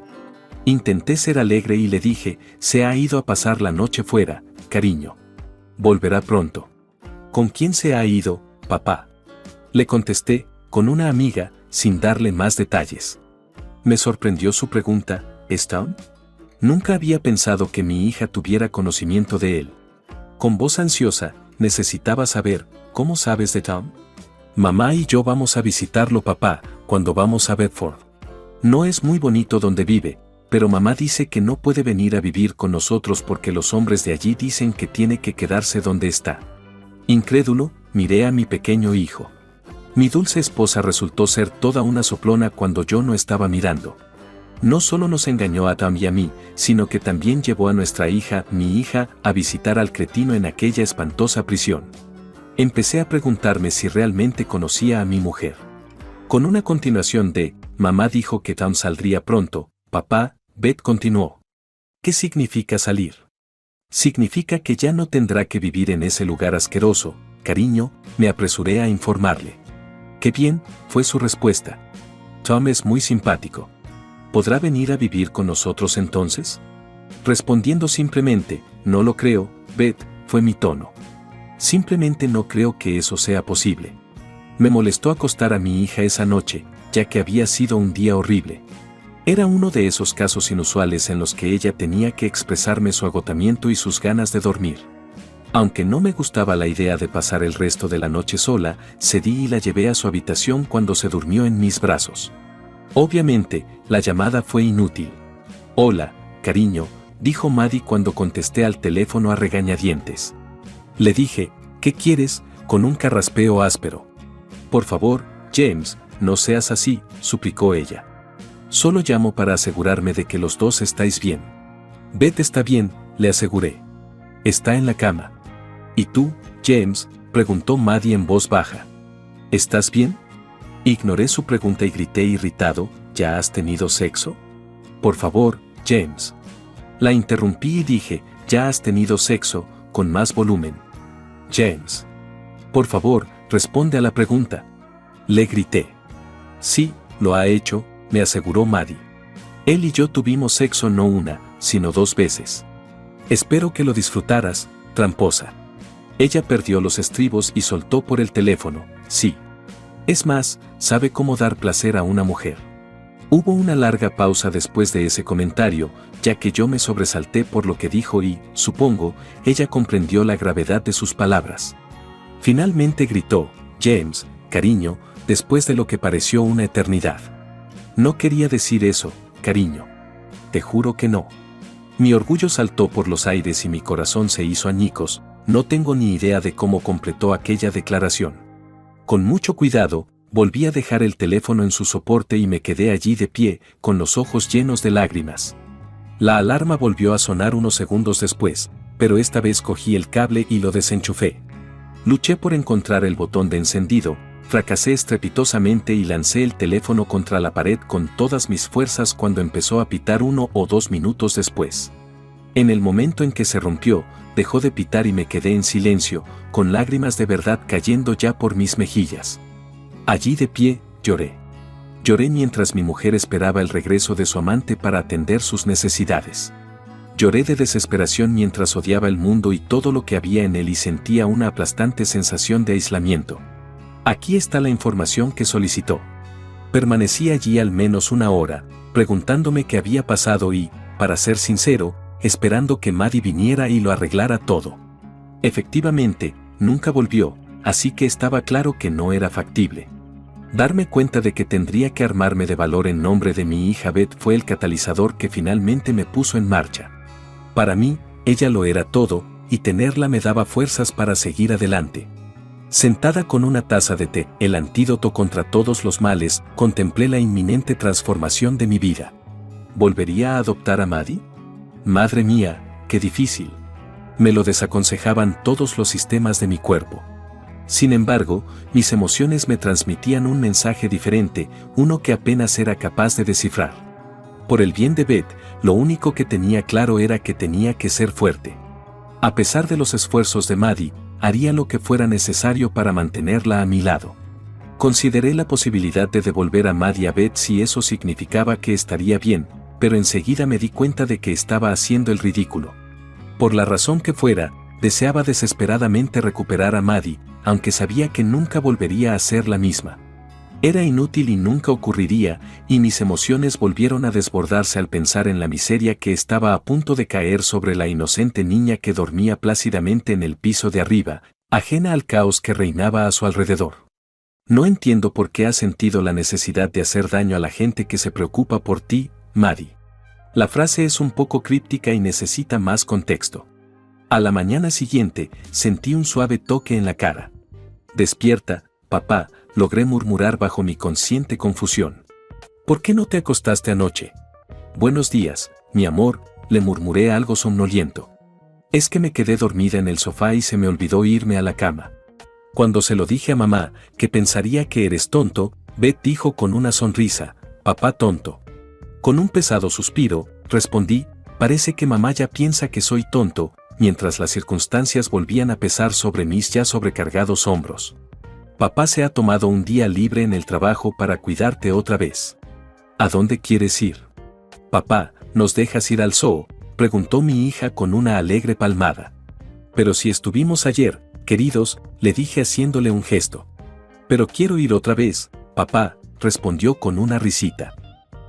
Intenté ser alegre y le dije, se ha ido a pasar la noche fuera, cariño. Volverá pronto. ¿Con quién se ha ido, papá? Le contesté, con una amiga, sin darle más detalles. Me sorprendió su pregunta, ¿es Tom? Nunca había pensado que mi hija tuviera conocimiento de él. Con voz ansiosa, necesitaba saber, ¿cómo sabes de Tom? Mamá y yo vamos a visitarlo, papá, cuando vamos a Bedford. No es muy bonito donde vive, pero mamá dice que no puede venir a vivir con nosotros porque los hombres de allí dicen que tiene que quedarse donde está. Incrédulo, miré a mi pequeño hijo. Mi dulce esposa resultó ser toda una soplona cuando yo no estaba mirando. No solo nos engañó a Tom y a mí, sino que también llevó a nuestra hija, mi hija, a visitar al cretino en aquella espantosa prisión. Empecé a preguntarme si realmente conocía a mi mujer. Con una continuación de, mamá dijo que Tom saldría pronto, papá, Beth continuó. ¿Qué significa salir? Significa que ya no tendrá que vivir en ese lugar asqueroso, cariño, me apresuré a informarle. Qué bien, fue su respuesta. Tom es muy simpático. ¿Podrá venir a vivir con nosotros entonces? Respondiendo simplemente, no lo creo, Beth, fue mi tono. Simplemente no creo que eso sea posible. Me molestó acostar a mi hija esa noche, ya que había sido un día horrible. Era uno de esos casos inusuales en los que ella tenía que expresarme su agotamiento y sus ganas de dormir. Aunque no me gustaba la idea de pasar el resto de la noche sola, cedí y la llevé a su habitación cuando se durmió en mis brazos. Obviamente, la llamada fue inútil. Hola, cariño, dijo Maddie cuando contesté al teléfono a regañadientes. Le dije, ¿qué quieres?, con un carraspeo áspero. Por favor, James, no seas así, suplicó ella. Solo llamo para asegurarme de que los dos estáis bien. Beth está bien, le aseguré. Está en la cama. ¿Y tú, James?, preguntó Maddie en voz baja. ¿Estás bien? Ignoré su pregunta y grité irritado, ¿ya has tenido sexo? Por favor, James. La interrumpí y dije, ¿ya has tenido sexo?, con más volumen. James. Por favor, responde a la pregunta. Le grité. Sí, lo ha hecho, me aseguró Maddie. Él y yo tuvimos sexo no una, sino 2 veces. Espero que lo disfrutaras, tramposa. Ella perdió los estribos y soltó por el teléfono, sí. Es más, sabe cómo dar placer a una mujer. Hubo una larga pausa después de ese comentario, ya que yo me sobresalté por lo que dijo y, supongo, ella comprendió la gravedad de sus palabras. Finalmente gritó, James, cariño, después de lo que pareció una eternidad. No quería decir eso, cariño. Te juro que no. Mi orgullo saltó por los aires y mi corazón se hizo añicos, no tengo ni idea de cómo completó aquella declaración. Con mucho cuidado, volví a dejar el teléfono en su soporte y me quedé allí de pie, con los ojos llenos de lágrimas. La alarma volvió a sonar unos segundos después, pero esta vez cogí el cable y lo desenchufé. Luché por encontrar el botón de encendido, fracasé estrepitosamente y lancé el teléfono contra la pared con todas mis fuerzas cuando empezó a pitar 1 o 2 minutos después. En el momento en que se rompió, dejó de pitar y me quedé en silencio, con lágrimas de verdad cayendo ya por mis mejillas. Allí de pie, lloré. Lloré mientras mi mujer esperaba el regreso de su amante para atender sus necesidades. Lloré de desesperación mientras odiaba el mundo y todo lo que había en él y sentía una aplastante sensación de aislamiento. Aquí está la información que solicitó. Permanecí allí al menos una hora, preguntándome qué había pasado y, para ser sincero, esperando que Maddie viniera y lo arreglara todo. Efectivamente, nunca volvió, así que estaba claro que no era factible. Darme cuenta de que tendría que armarme de valor en nombre de mi hija Beth fue el catalizador que finalmente me puso en marcha. Para mí, ella lo era todo, y tenerla me daba fuerzas para seguir adelante. Sentada con una taza de té, el antídoto contra todos los males, contemplé la inminente transformación de mi vida. ¿Volvería a adoptar a Maddie? Madre mía, qué difícil. Me lo desaconsejaban todos los sistemas de mi cuerpo. Sin embargo, mis emociones me transmitían un mensaje diferente, uno que apenas era capaz de descifrar. Por el bien de Beth, lo único que tenía claro era que tenía que ser fuerte. A pesar de los esfuerzos de Maddie, haría lo que fuera necesario para mantenerla a mi lado. Consideré la posibilidad de devolver a Maddie a Beth si eso significaba que estaría bien, pero enseguida me di cuenta de que estaba haciendo el ridículo. Por la razón que fuera, deseaba desesperadamente recuperar a Maddie, aunque sabía que nunca volvería a ser la misma. Era inútil y nunca ocurriría, y mis emociones volvieron a desbordarse al pensar en la miseria que estaba a punto de caer sobre la inocente niña que dormía plácidamente en el piso de arriba, ajena al caos que reinaba a su alrededor. No entiendo por qué has sentido la necesidad de hacer daño a la gente que se preocupa por ti, Maddie. La frase es un poco críptica y necesita más contexto. A la mañana siguiente, sentí un suave toque en la cara. Despierta, papá, logré murmurar bajo mi consciente confusión. ¿Por qué no te acostaste anoche? Buenos días, mi amor, le murmuré algo somnoliento. Es que me quedé dormida en el sofá y se me olvidó irme a la cama. Cuando se lo dije a mamá, que pensaría que eres tonto, Beth dijo con una sonrisa, papá tonto. Con un pesado suspiro, respondí, parece que mamá ya piensa que soy tonto, mientras las circunstancias volvían a pesar sobre mis ya sobrecargados hombros. Papá se ha tomado un día libre en el trabajo para cuidarte otra vez. ¿A dónde quieres ir? Papá, ¿nos dejas ir al zoo?, preguntó mi hija con una alegre palmada. Pero si estuvimos ayer, queridos, le dije haciéndole un gesto. Pero quiero ir otra vez, papá, respondió con una risita.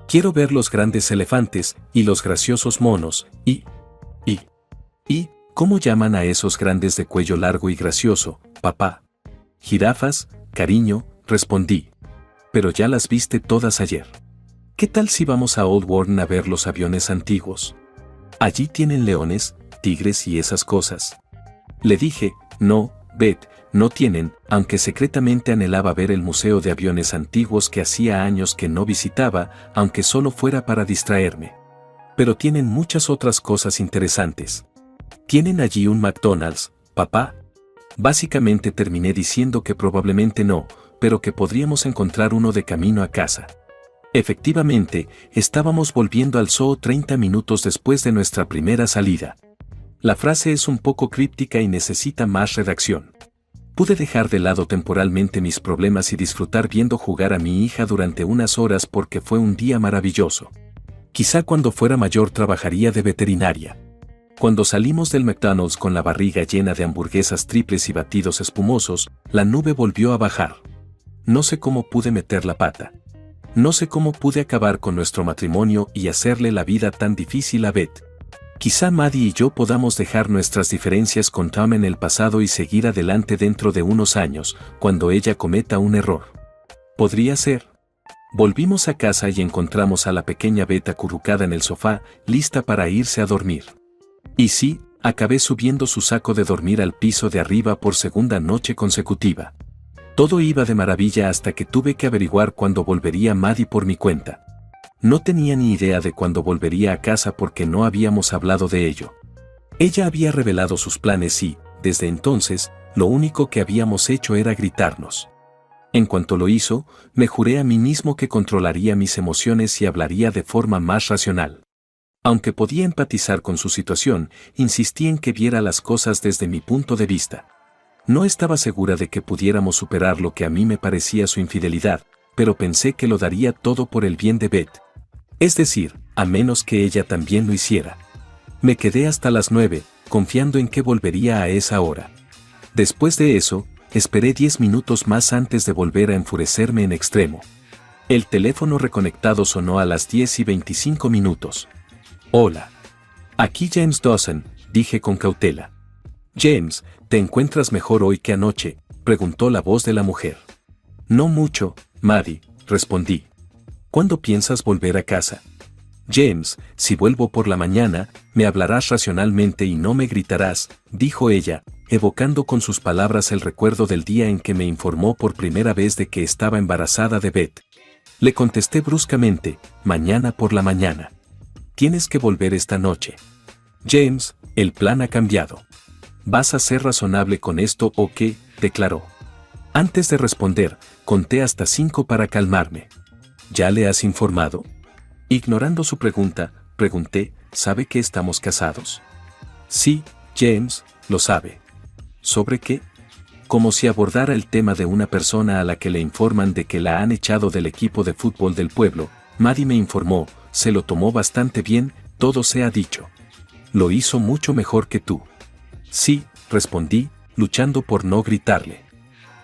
Quiero ver los grandes elefantes y los graciosos monos, ¿cómo llaman a esos grandes de cuello largo y gracioso, papá? Jirafas, cariño, respondí. Pero ya las viste todas ayer. ¿Qué tal si vamos a Old Warren a ver los aviones antiguos? Allí tienen leones, tigres y esas cosas. Le dije, no, Beth, no tienen, aunque secretamente anhelaba ver el museo de aviones antiguos que hacía años que no visitaba, aunque solo fuera para distraerme. Pero tienen muchas otras cosas interesantes. ¿Tienen allí un McDonald's, papá? Básicamente terminé diciendo que probablemente no, pero que podríamos encontrar uno de camino a casa. Efectivamente, estábamos volviendo al zoo 30 minutos después de nuestra primera salida. La frase es un poco críptica y necesita más redacción. Pude dejar de lado temporalmente mis problemas y disfrutar viendo jugar a mi hija durante unas horas porque fue un día maravilloso. Quizá cuando fuera mayor trabajaría de veterinaria. Cuando salimos del McDonald's con la barriga llena de hamburguesas triples y batidos espumosos, la nube volvió a bajar. No sé cómo pude meter la pata. No sé cómo pude acabar con nuestro matrimonio y hacerle la vida tan difícil a Beth. Quizá Maddie y yo podamos dejar nuestras diferencias con Tom en el pasado y seguir adelante dentro de unos años, cuando ella cometa un error. ¿Podría ser? Volvimos a casa y encontramos a la pequeña Beth acurrucada en el sofá, lista para irse a dormir. Y sí, acabé subiendo su saco de dormir al piso de arriba por segunda noche consecutiva. Todo iba de maravilla hasta que tuve que averiguar cuándo volvería Maddie por mi cuenta. No tenía ni idea de cuándo volvería a casa porque no habíamos hablado de ello. Ella había revelado sus planes y, desde entonces, lo único que habíamos hecho era gritarnos. En cuanto lo hizo, me juré a mí mismo que controlaría mis emociones y hablaría de forma más racional. Aunque podía empatizar con su situación, insistí en que viera las cosas desde mi punto de vista. No estaba segura de que pudiéramos superar lo que a mí me parecía su infidelidad, pero pensé que lo daría todo por el bien de Beth. Es decir, a menos que ella también lo hiciera. Me quedé hasta las 9, confiando en que volvería a esa hora. Después de eso, esperé 10 minutos más antes de volver a enfurecerme en extremo. El teléfono reconectado sonó a las 10:25. Hola. Aquí James Dawson, dije con cautela. James, ¿te encuentras mejor hoy que anoche?, preguntó la voz de la mujer. No mucho, Maddie, respondí. ¿Cuándo piensas volver a casa? James, si vuelvo por la mañana, me hablarás racionalmente y no me gritarás, dijo ella, evocando con sus palabras el recuerdo del día en que me informó por primera vez de que estaba embarazada de Beth. Le contesté bruscamente, mañana por la mañana. Tienes que volver esta noche. James, el plan ha cambiado. ¿Vas a ser razonable con esto o qué?, declaró. Antes de responder, conté hasta 5 para calmarme. ¿Ya le has informado? Ignorando su pregunta, pregunté, ¿sabe que estamos casados? Sí, James, lo sabe. ¿Sobre qué? Como si abordara el tema de una persona a la que le informan de que la han echado del equipo de fútbol del pueblo. Maddie me informó, se lo tomó bastante bien, todo se ha dicho. Lo hizo mucho mejor que tú. Sí, respondí, luchando por no gritarle.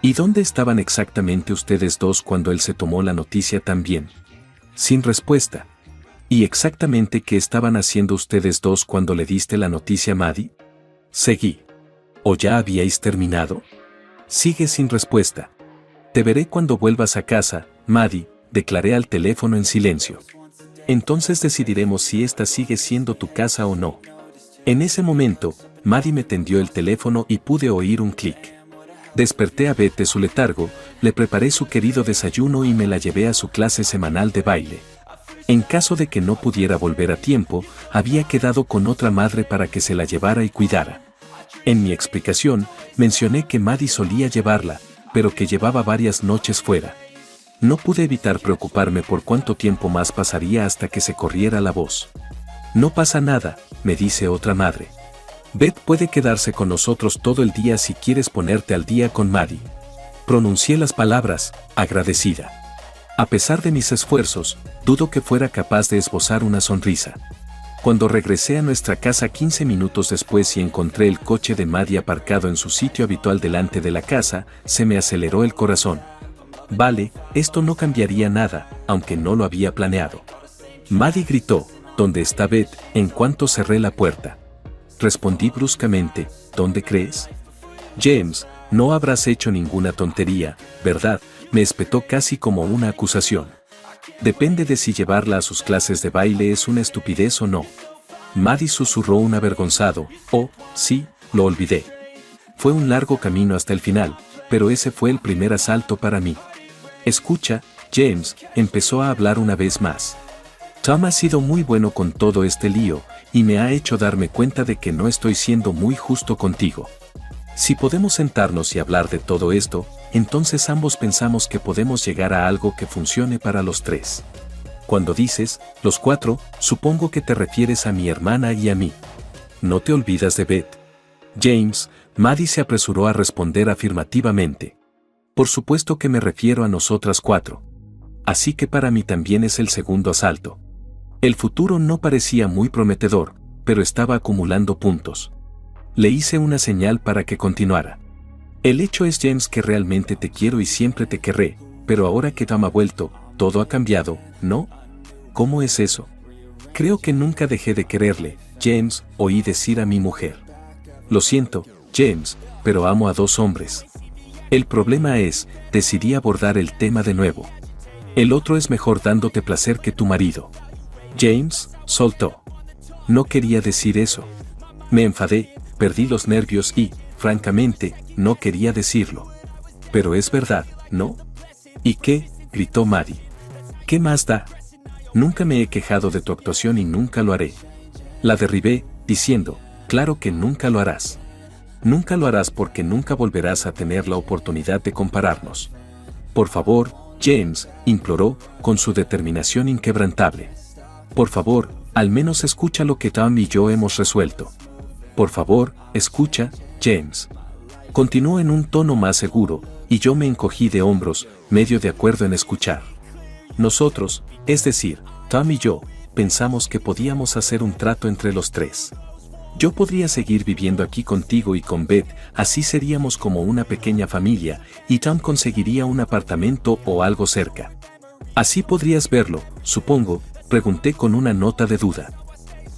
¿Y dónde estaban exactamente ustedes dos cuando él se tomó la noticia también? Sin respuesta. ¿Y exactamente qué estaban haciendo ustedes dos cuando le diste la noticia a Maddie? Seguí. ¿O ya habíais terminado? Sigue sin respuesta. Te veré cuando vuelvas a casa, Maddie, declaré al teléfono en silencio. Entonces decidiremos si esta sigue siendo tu casa o no. En ese momento, Maddie me tendió el teléfono y pude oír un clic. Desperté a Beth de su letargo, le preparé su querido desayuno y me la llevé a su clase semanal de baile. En caso de que no pudiera volver a tiempo, había quedado con otra madre para que se la llevara y cuidara. En mi explicación, mencioné que Maddie solía llevarla, pero que llevaba varias noches fuera. No pude evitar preocuparme por cuánto tiempo más pasaría hasta que se corriera la voz. No pasa nada, me dice otra madre. Beth puede quedarse con nosotros todo el día si quieres ponerte al día con Maddie. Pronuncié las palabras, agradecida. A pesar de mis esfuerzos, dudo que fuera capaz de esbozar una sonrisa. Cuando regresé a nuestra casa 15 minutos después y encontré el coche de Maddie aparcado en su sitio habitual delante de la casa, se me aceleró el corazón. Vale, esto no cambiaría nada, aunque no lo había planeado. Maddie gritó, ¿dónde está Beth?, en cuanto cerré la puerta. Respondí bruscamente, ¿dónde crees? James, no habrás hecho ninguna tontería, ¿verdad?, me espetó casi como una acusación. Depende de si llevarla a sus clases de baile es una estupidez o no. Maddie susurró un avergonzado, oh, sí, lo olvidé. Fue un largo camino hasta el final, pero ese fue el primer asalto para mí. Escucha, James, empezó a hablar una vez más. Tom ha sido muy bueno con todo este lío, y me ha hecho darme cuenta de que no estoy siendo muy justo contigo. Si podemos sentarnos y hablar de todo esto, entonces ambos pensamos que podemos llegar a algo que funcione para los tres. Cuando dices, los cuatro, supongo que te refieres a mi hermana y a mí. ¿No te olvidas de Beth? James, Maddie se apresuró a responder afirmativamente. Por supuesto que me refiero a nosotras cuatro. Así que para mí también es el segundo asalto. El futuro no parecía muy prometedor, pero estaba acumulando puntos. Le hice una señal para que continuara. El hecho es, James, que realmente te quiero y siempre te querré, pero ahora que Tom ha vuelto, todo ha cambiado, ¿no? ¿Cómo es eso? Creo que nunca dejé de quererle, James, oí decir a mi mujer. Lo siento, James, pero amo a dos hombres. El problema es, decidí abordar el tema de nuevo. El otro es mejor dándote placer que tu marido. James, soltó. No quería decir eso. Me enfadé, perdí los nervios y, francamente, no quería decirlo. Pero es verdad, ¿no? ¿Y qué?, gritó Maddie. ¿Qué más da? Nunca me he quejado de tu actuación y nunca lo haré. La derribé, diciendo, claro que nunca lo harás. Nunca lo harás porque nunca volverás a tener la oportunidad de compararnos. Por favor, James, imploró, con su determinación inquebrantable. Por favor, Al menos escucha lo que Tom y yo hemos resuelto. Por favor, escucha, James. Continuó en un tono más seguro, y yo me encogí de hombros, medio de acuerdo en escuchar. Nosotros, es decir, Tom y yo, pensamos que podíamos hacer un trato entre los tres. Yo podría seguir viviendo aquí contigo y con Beth, así seríamos como una pequeña familia, y Tom conseguiría un apartamento o algo cerca. Así podrías verlo, supongo, pregunté con una nota de duda.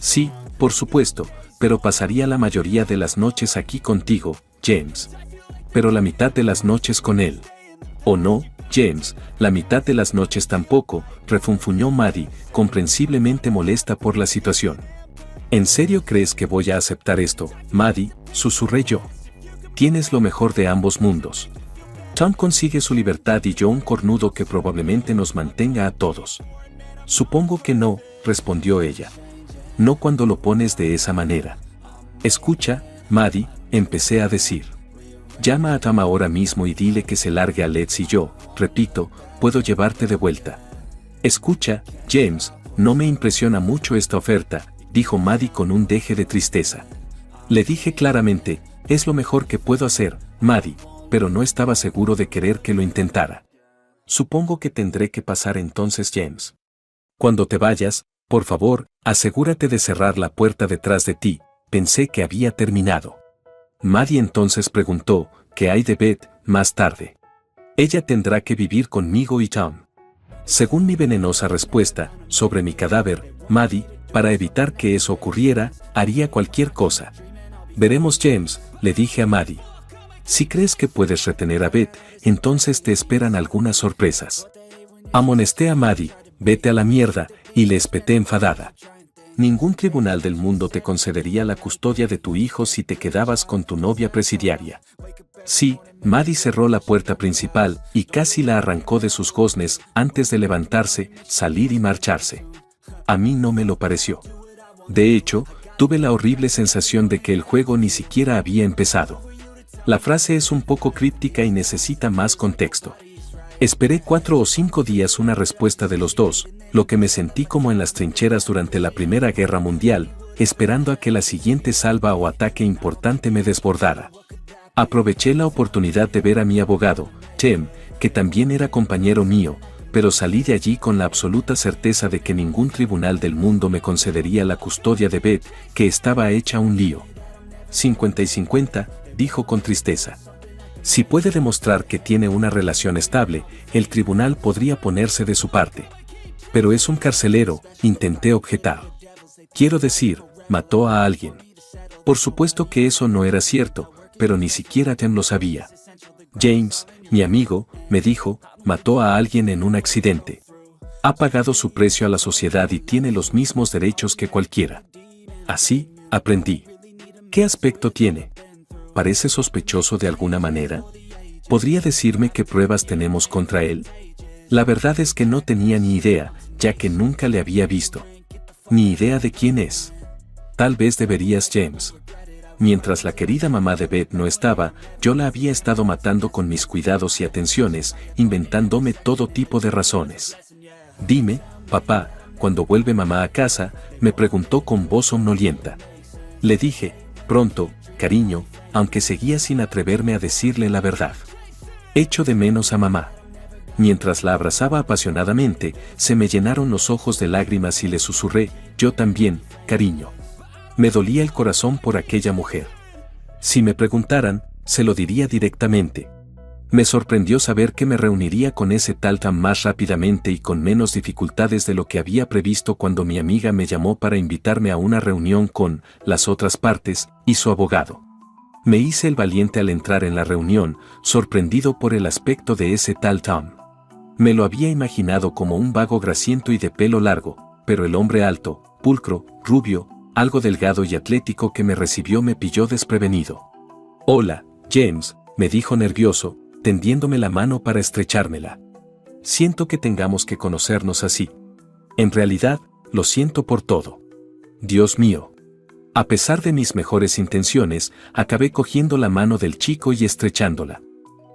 Sí, por supuesto, pero pasaría la mayoría de las noches aquí contigo, James. Pero la mitad de las noches con él. ¿O no, James? La mitad de las noches tampoco, refunfuñó Maddie, comprensiblemente molesta por la situación. ¿En serio crees que voy a aceptar esto, Maddie?, susurré yo. Tienes lo mejor de ambos mundos. Tom consigue su libertad y yo un cornudo que probablemente nos mantenga a todos. Supongo que no, respondió ella. No cuando lo pones de esa manera. Escucha, Maddie, empecé a decir. Llama a Tom ahora mismo y dile que se largue a Let's y yo, repito, puedo llevarte de vuelta. Escucha, James, no me impresiona mucho esta oferta, dijo Maddie con un deje de tristeza. Le dije claramente, es lo mejor que puedo hacer, Maddie, pero no estaba seguro de querer que lo intentara. Supongo que tendré que pasar entonces, James. Cuando te vayas, por favor, asegúrate de cerrar la puerta detrás de ti, pensé que había terminado. Maddie entonces preguntó, ¿qué hay de Beth, más tarde? Ella tendrá que vivir conmigo y Tom. Según mi venenosa respuesta, sobre mi cadáver, Maddie, para evitar que eso ocurriera, haría cualquier cosa. Veremos, James, le dije a Maddie. Si crees que puedes retener a Beth, entonces te esperan algunas sorpresas. Amonesté a Maddie, vete a la mierda, y le espeté enfadada. Ningún tribunal del mundo te concedería la custodia de tu hijo si te quedabas con tu novia presidiaria. Sí, Maddie cerró la puerta principal y casi la arrancó de sus goznes antes de levantarse, salir y marcharse. A mí no me lo pareció. De hecho, tuve la horrible sensación de que el juego ni siquiera había empezado. La frase es un poco críptica y necesita más contexto. Esperé 4 o 5 días una respuesta de los dos, lo que me sentí como en las trincheras durante la Primera Guerra Mundial, esperando a que la siguiente salva o ataque importante me desbordara. Aproveché la oportunidad de ver a mi abogado, Tim, que también era compañero mío, pero salí de allí con la absoluta certeza de que ningún tribunal del mundo me concedería la custodia de Beth, que estaba hecha un lío. 50 y 50, dijo con tristeza. Si puede demostrar que tiene una relación estable, el tribunal podría ponerse de su parte. Pero es un carcelero, intenté objetar. Quiero decir, mató a alguien. Por supuesto que eso no era cierto, pero ni siquiera Tim lo sabía. James, mi amigo, me dijo, mató a alguien en un accidente. Ha pagado su precio a la sociedad y tiene los mismos derechos que cualquiera. Así, aprendí. ¿Qué aspecto tiene? ¿Parece sospechoso de alguna manera? ¿Podría decirme qué pruebas tenemos contra él? La verdad es que no tenía ni idea, ya que nunca le había visto. Ni idea de quién es. Tal vez deberías, James. Mientras la querida mamá de Beth no estaba, yo la había estado matando con mis cuidados y atenciones, inventándome todo tipo de razones. Dime, papá, cuando vuelve mamá a casa, me preguntó con voz somnolienta. Le dije, pronto, cariño, aunque seguía sin atreverme a decirle la verdad. Echo de menos a mamá. Mientras la abrazaba apasionadamente, se me llenaron los ojos de lágrimas y le susurré, yo también, cariño. Me dolía el corazón por aquella mujer. Si me preguntaran, se lo diría directamente. Me sorprendió saber que me reuniría con ese tal tan más rápidamente y con menos dificultades de lo que había previsto cuando mi amiga me llamó para invitarme a una reunión con las otras partes y su abogado. Me hice el valiente al entrar en la reunión, sorprendido por el aspecto de ese tal Tom. Me lo había imaginado como un vago grasiento y de pelo largo, pero el hombre alto, pulcro, rubio, algo delgado y atlético que me recibió me pilló desprevenido. Hola, James, me dijo nervioso, tendiéndome la mano para estrechármela. Siento que tengamos que conocernos así. En realidad, lo siento por todo. Dios mío. A pesar de mis mejores intenciones, acabé cogiendo la mano del chico y estrechándola.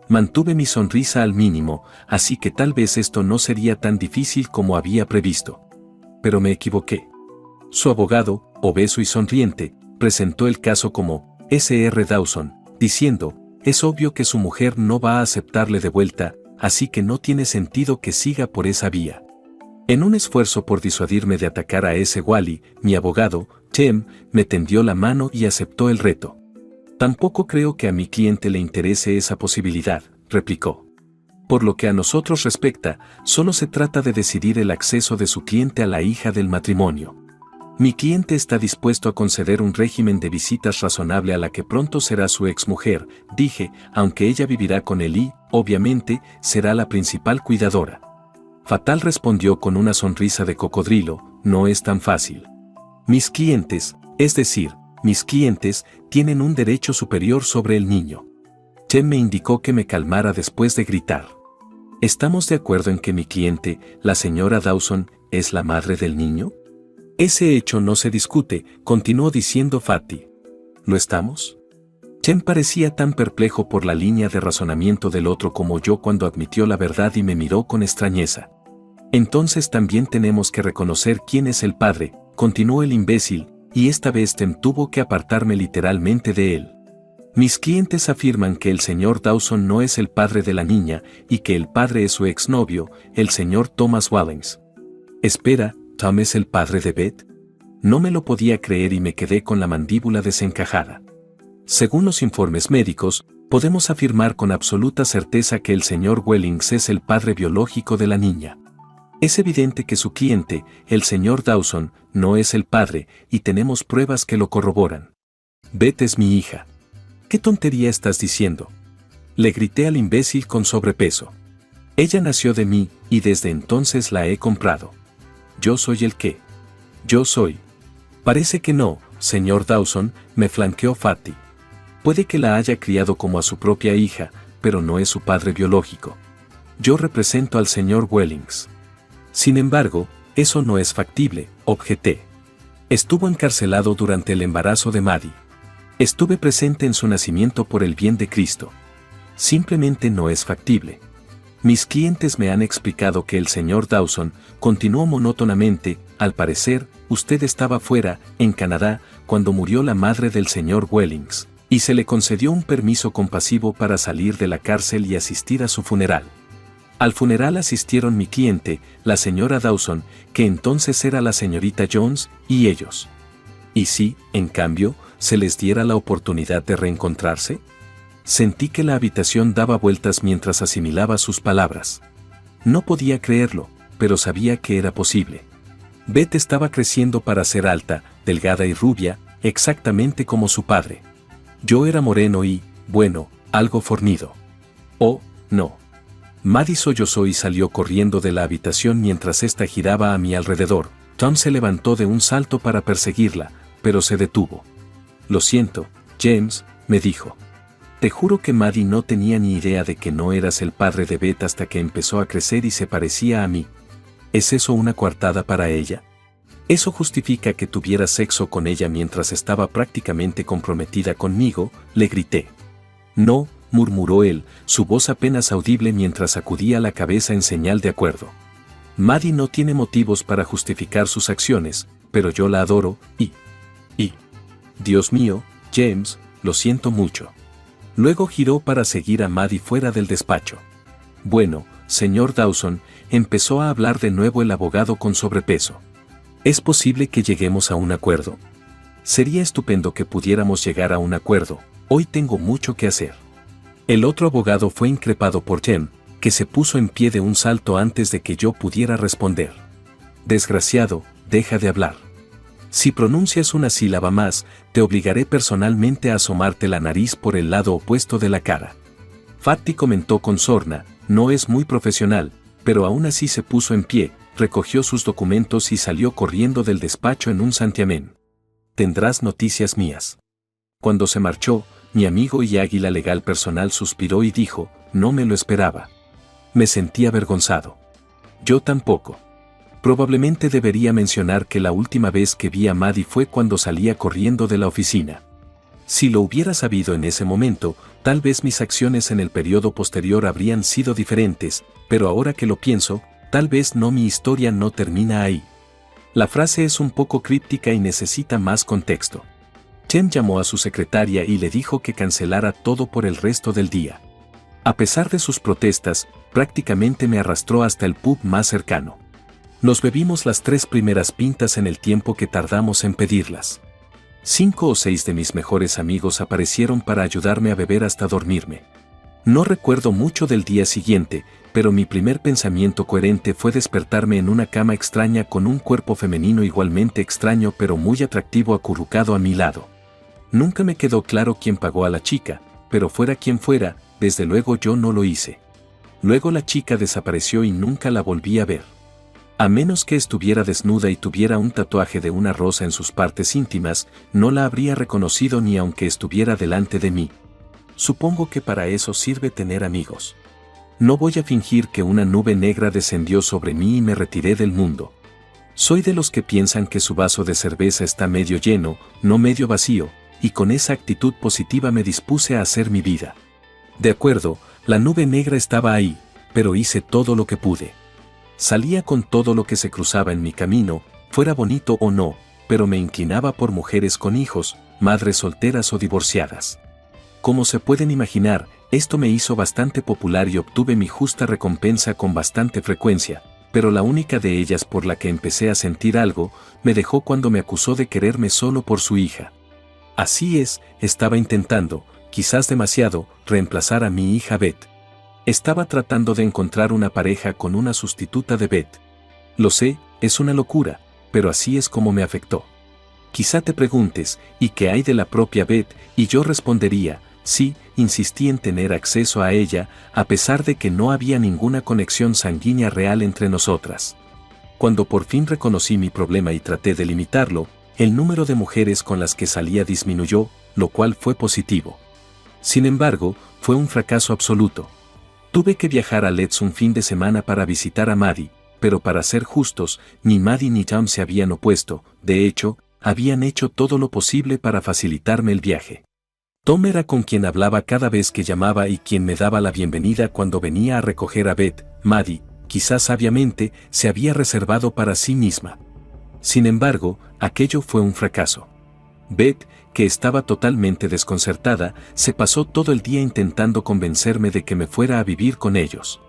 Mantuve mi sonrisa al mínimo, así que tal vez esto no sería tan difícil como había previsto. Pero me equivoqué. Su abogado, obeso y sonriente, presentó el caso como Sr. Dawson, diciendo, es obvio que su mujer no va a aceptarle de vuelta, así que no tiene sentido que siga por esa vía. En un esfuerzo por disuadirme de atacar a ese Wally, mi abogado, Tim, me tendió la mano y aceptó el reto. Tampoco creo que a mi cliente le interese esa posibilidad, replicó. Por lo que a nosotros respecta, solo se trata de decidir el acceso de su cliente a la hija del matrimonio. Mi cliente está dispuesto a conceder un régimen de visitas razonable a la que pronto será su exmujer, dije, aunque ella vivirá con él y, obviamente, será la principal cuidadora. Fatal respondió con una sonrisa de cocodrilo, no es tan fácil. Mis clientes, es decir, mis clientes, tienen un derecho superior sobre el niño. Chen me indicó que me calmara después de gritar. ¿Estamos de acuerdo en que mi cliente, la señora Dawson, es la madre del niño? Ese hecho no se discute, continuó diciendo Fatty. ¿Lo estamos? Chen parecía tan perplejo por la línea de razonamiento del otro como yo cuando admitió la verdad y me miró con extrañeza. Entonces también tenemos que reconocer quién es el padre, continuó el imbécil, y esta vez Chen tuvo que apartarme literalmente de él. Mis clientes afirman que el señor Dawson no es el padre de la niña y que el padre es su exnovio, el señor Thomas Wallings. Espera, ¿Tom es el padre de Beth? No me lo podía creer y me quedé con la mandíbula desencajada. Según los informes médicos, podemos afirmar con absoluta certeza que el señor Wallings es el padre biológico de la niña. Es evidente que su cliente, el señor Dawson, no es el padre, y tenemos pruebas que lo corroboran. Beth es mi hija. ¿Qué tontería estás diciendo? Le grité al imbécil con sobrepeso. Ella nació de mí, y desde entonces la he comprado. ¿Yo soy el qué? Yo soy. Parece que no, señor Dawson, me flanqueó Fatty. Puede que la haya criado como a su propia hija, pero no es su padre biológico. Yo represento al señor Wallings. Sin embargo, eso no es factible, objeté. Estuvo encarcelado durante el embarazo de Maddie. Estuve presente en su nacimiento por el bien de Cristo. Simplemente no es factible. Mis clientes me han explicado que el señor Dawson, continuó monótonamente, al parecer, usted estaba fuera, en Canadá, cuando murió la madre del señor Wallings, y se le concedió un permiso compasivo para salir de la cárcel y asistir a su funeral. Al funeral asistieron mi cliente, la señora Dawson, que entonces era la señorita Jones, y ellos. ¿Y si, en cambio, se les diera la oportunidad de reencontrarse? Sentí que la habitación daba vueltas mientras asimilaba sus palabras. No podía creerlo, pero sabía que era posible. Beth estaba creciendo para ser alta, delgada y rubia, exactamente como su padre. Yo era moreno y, bueno, algo fornido. Oh, no. Maddie sollozó y salió corriendo de la habitación mientras ésta giraba a mi alrededor. Tom se levantó de un salto para perseguirla, pero se detuvo. Lo siento, James, me dijo. Te juro que Maddie no tenía ni idea de que no eras el padre de Beth hasta que empezó a crecer y se parecía a mí. ¿Es eso una coartada para ella? ¿Eso justifica que tuviera sexo con ella mientras estaba prácticamente comprometida conmigo?, le grité. No, murmuró él, su voz apenas audible mientras sacudía la cabeza en señal de acuerdo. Maddie no tiene motivos para justificar sus acciones, pero yo la adoro, y... Dios mío, James, lo siento mucho. Luego giró para seguir a Maddie fuera del despacho. Bueno, señor Dawson, empezó a hablar de nuevo el abogado con sobrepeso. ¿Es posible que lleguemos a un acuerdo? Sería estupendo que pudiéramos llegar a un acuerdo, hoy tengo mucho que hacer. El otro abogado fue increpado por Jem, que se puso en pie de un salto antes de que yo pudiera responder. Desgraciado, deja de hablar. Si pronuncias una sílaba más, te obligaré personalmente a asomarte la nariz por el lado opuesto de la cara. Fatty comentó con sorna, no es muy profesional, pero aún así se puso en pie, recogió sus documentos y salió corriendo del despacho en un santiamén. Tendrás noticias mías. Cuando se marchó, mi amigo y águila legal personal suspiró y dijo, no me lo esperaba. Me sentí avergonzado. Yo tampoco. Probablemente debería mencionar que la última vez que vi a Maddie fue cuando salía corriendo de la oficina. Si lo hubiera sabido en ese momento, tal vez mis acciones en el periodo posterior habrían sido diferentes, pero ahora que lo pienso, tal vez no, mi historia no termina ahí. La frase es un poco críptica y necesita más contexto. Chen llamó a su secretaria y le dijo que cancelara todo por el resto del día. A pesar de sus protestas, prácticamente me arrastró hasta el pub más cercano. Nos bebimos las 3 primeras pintas en el tiempo que tardamos en pedirlas. 5 o 6 de mis mejores amigos aparecieron para ayudarme a beber hasta dormirme. No recuerdo mucho del día siguiente, pero mi primer pensamiento coherente fue despertarme en una cama extraña con un cuerpo femenino igualmente extraño pero muy atractivo acurrucado a mi lado. Nunca me quedó claro quién pagó a la chica, pero fuera quien fuera, desde luego yo no lo hice. Luego la chica desapareció y nunca la volví a ver. A menos que estuviera desnuda y tuviera un tatuaje de una rosa en sus partes íntimas, no la habría reconocido ni aunque estuviera delante de mí. Supongo que para eso sirve tener amigos. No voy a fingir que una nube negra descendió sobre mí y me retiré del mundo. Soy de los que piensan que su vaso de cerveza está medio lleno, no medio vacío, y con esa actitud positiva me dispuse a hacer mi vida. De acuerdo, la nube negra estaba ahí, pero hice todo lo que pude. Salía con todo lo que se cruzaba en mi camino, fuera bonito o no, pero me inclinaba por mujeres con hijos, madres solteras o divorciadas. Como se pueden imaginar, esto me hizo bastante popular y obtuve mi justa recompensa con bastante frecuencia, pero la única de ellas por la que empecé a sentir algo, me dejó cuando me acusó de quererme solo por su hija. Así es, estaba intentando, quizás demasiado, reemplazar a mi hija Beth. Estaba tratando de encontrar una pareja con una sustituta de Beth. Lo sé, es una locura, pero así es como me afectó. Quizá te preguntes, ¿y qué hay de la propia Beth? Y yo respondería, sí, insistí en tener acceso a ella, a pesar de que no había ninguna conexión sanguínea real entre nosotras. Cuando por fin reconocí mi problema y traté de limitarlo, el número de mujeres con las que salía disminuyó, lo cual fue positivo. Sin embargo, fue un fracaso absoluto. Tuve que viajar a Leeds un fin de semana para visitar a Maddie, pero para ser justos, ni Maddie ni Tom se habían opuesto, de hecho, habían hecho todo lo posible para facilitarme el viaje. Tom era con quien hablaba cada vez que llamaba y quien me daba la bienvenida cuando venía a recoger a Beth. Maddie, quizás sabiamente, se había reservado para sí misma. Sin embargo, aquello fue un fracaso. Beth, que estaba totalmente desconcertada, se pasó todo el día intentando convencerme de que me fuera a vivir con ellos.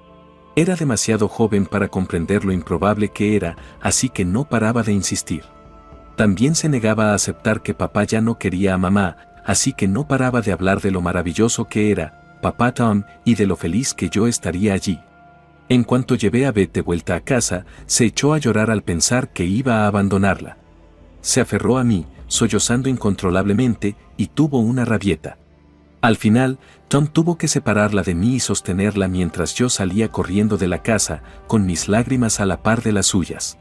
Era demasiado joven para comprender lo improbable que era, así que no paraba de insistir. También se negaba a aceptar que papá ya no quería a mamá, así que no paraba de hablar de lo maravilloso que era, papá Tom, y de lo feliz que yo estaría allí. En cuanto llevé a Beth de vuelta a casa, se echó a llorar al pensar que iba a abandonarla. Se aferró a mí, sollozando incontrolablemente, y tuvo una rabieta. Al final, Tom tuvo que separarla de mí y sostenerla mientras yo salía corriendo de la casa, con mis lágrimas a la par de las suyas.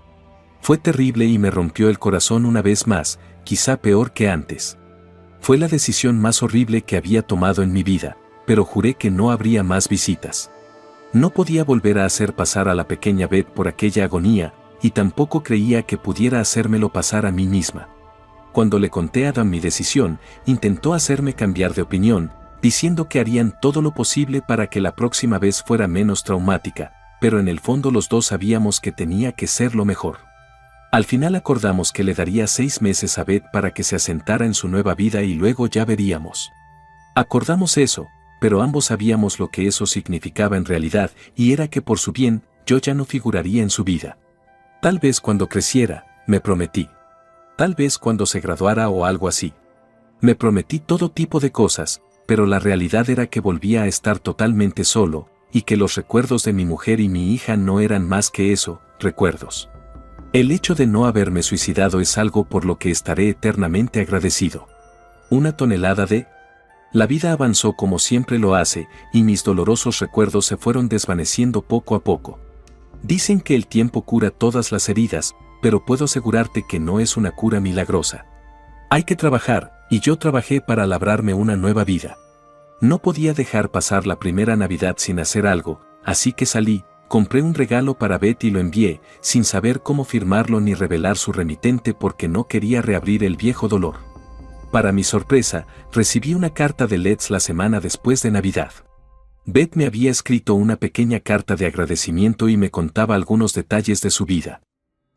Fue terrible y me rompió el corazón una vez más, quizá peor que antes. Fue la decisión más horrible que había tomado en mi vida, pero juré que no habría más visitas. No podía volver a hacer pasar a la pequeña Beth por aquella agonía, y tampoco creía que pudiera hacérmelo pasar a mí misma. Cuando le conté a Dan mi decisión, intentó hacerme cambiar de opinión, diciendo que harían todo lo posible para que la próxima vez fuera menos traumática, pero en el fondo los dos sabíamos que tenía que ser lo mejor. Al final acordamos que le daría 6 meses a Beth para que se asentara en su nueva vida y luego ya veríamos. Acordamos eso, pero ambos sabíamos lo que eso significaba en realidad, y era que por su bien, yo ya no figuraría en su vida. Tal vez cuando creciera, me prometí. Tal vez cuando se graduara o algo así. Me prometí todo tipo de cosas, pero la realidad era que volvía a estar totalmente solo, y que los recuerdos de mi mujer y mi hija no eran más que eso, recuerdos. El hecho de no haberme suicidado es algo por lo que estaré eternamente agradecido. Una tonelada de... La vida avanzó como siempre lo hace, y mis dolorosos recuerdos se fueron desvaneciendo poco a poco. Dicen que el tiempo cura todas las heridas, pero puedo asegurarte que no es una cura milagrosa. Hay que trabajar, y yo trabajé para labrarme una nueva vida. No podía dejar pasar la primera Navidad sin hacer algo, así que salí, compré un regalo para Beth y lo envié, sin saber cómo firmarlo ni revelar su remitente porque no quería reabrir el viejo dolor. Para mi sorpresa, recibí una carta de Leeds la semana después de Navidad. Beth me había escrito una pequeña carta de agradecimiento y me contaba algunos detalles de su vida.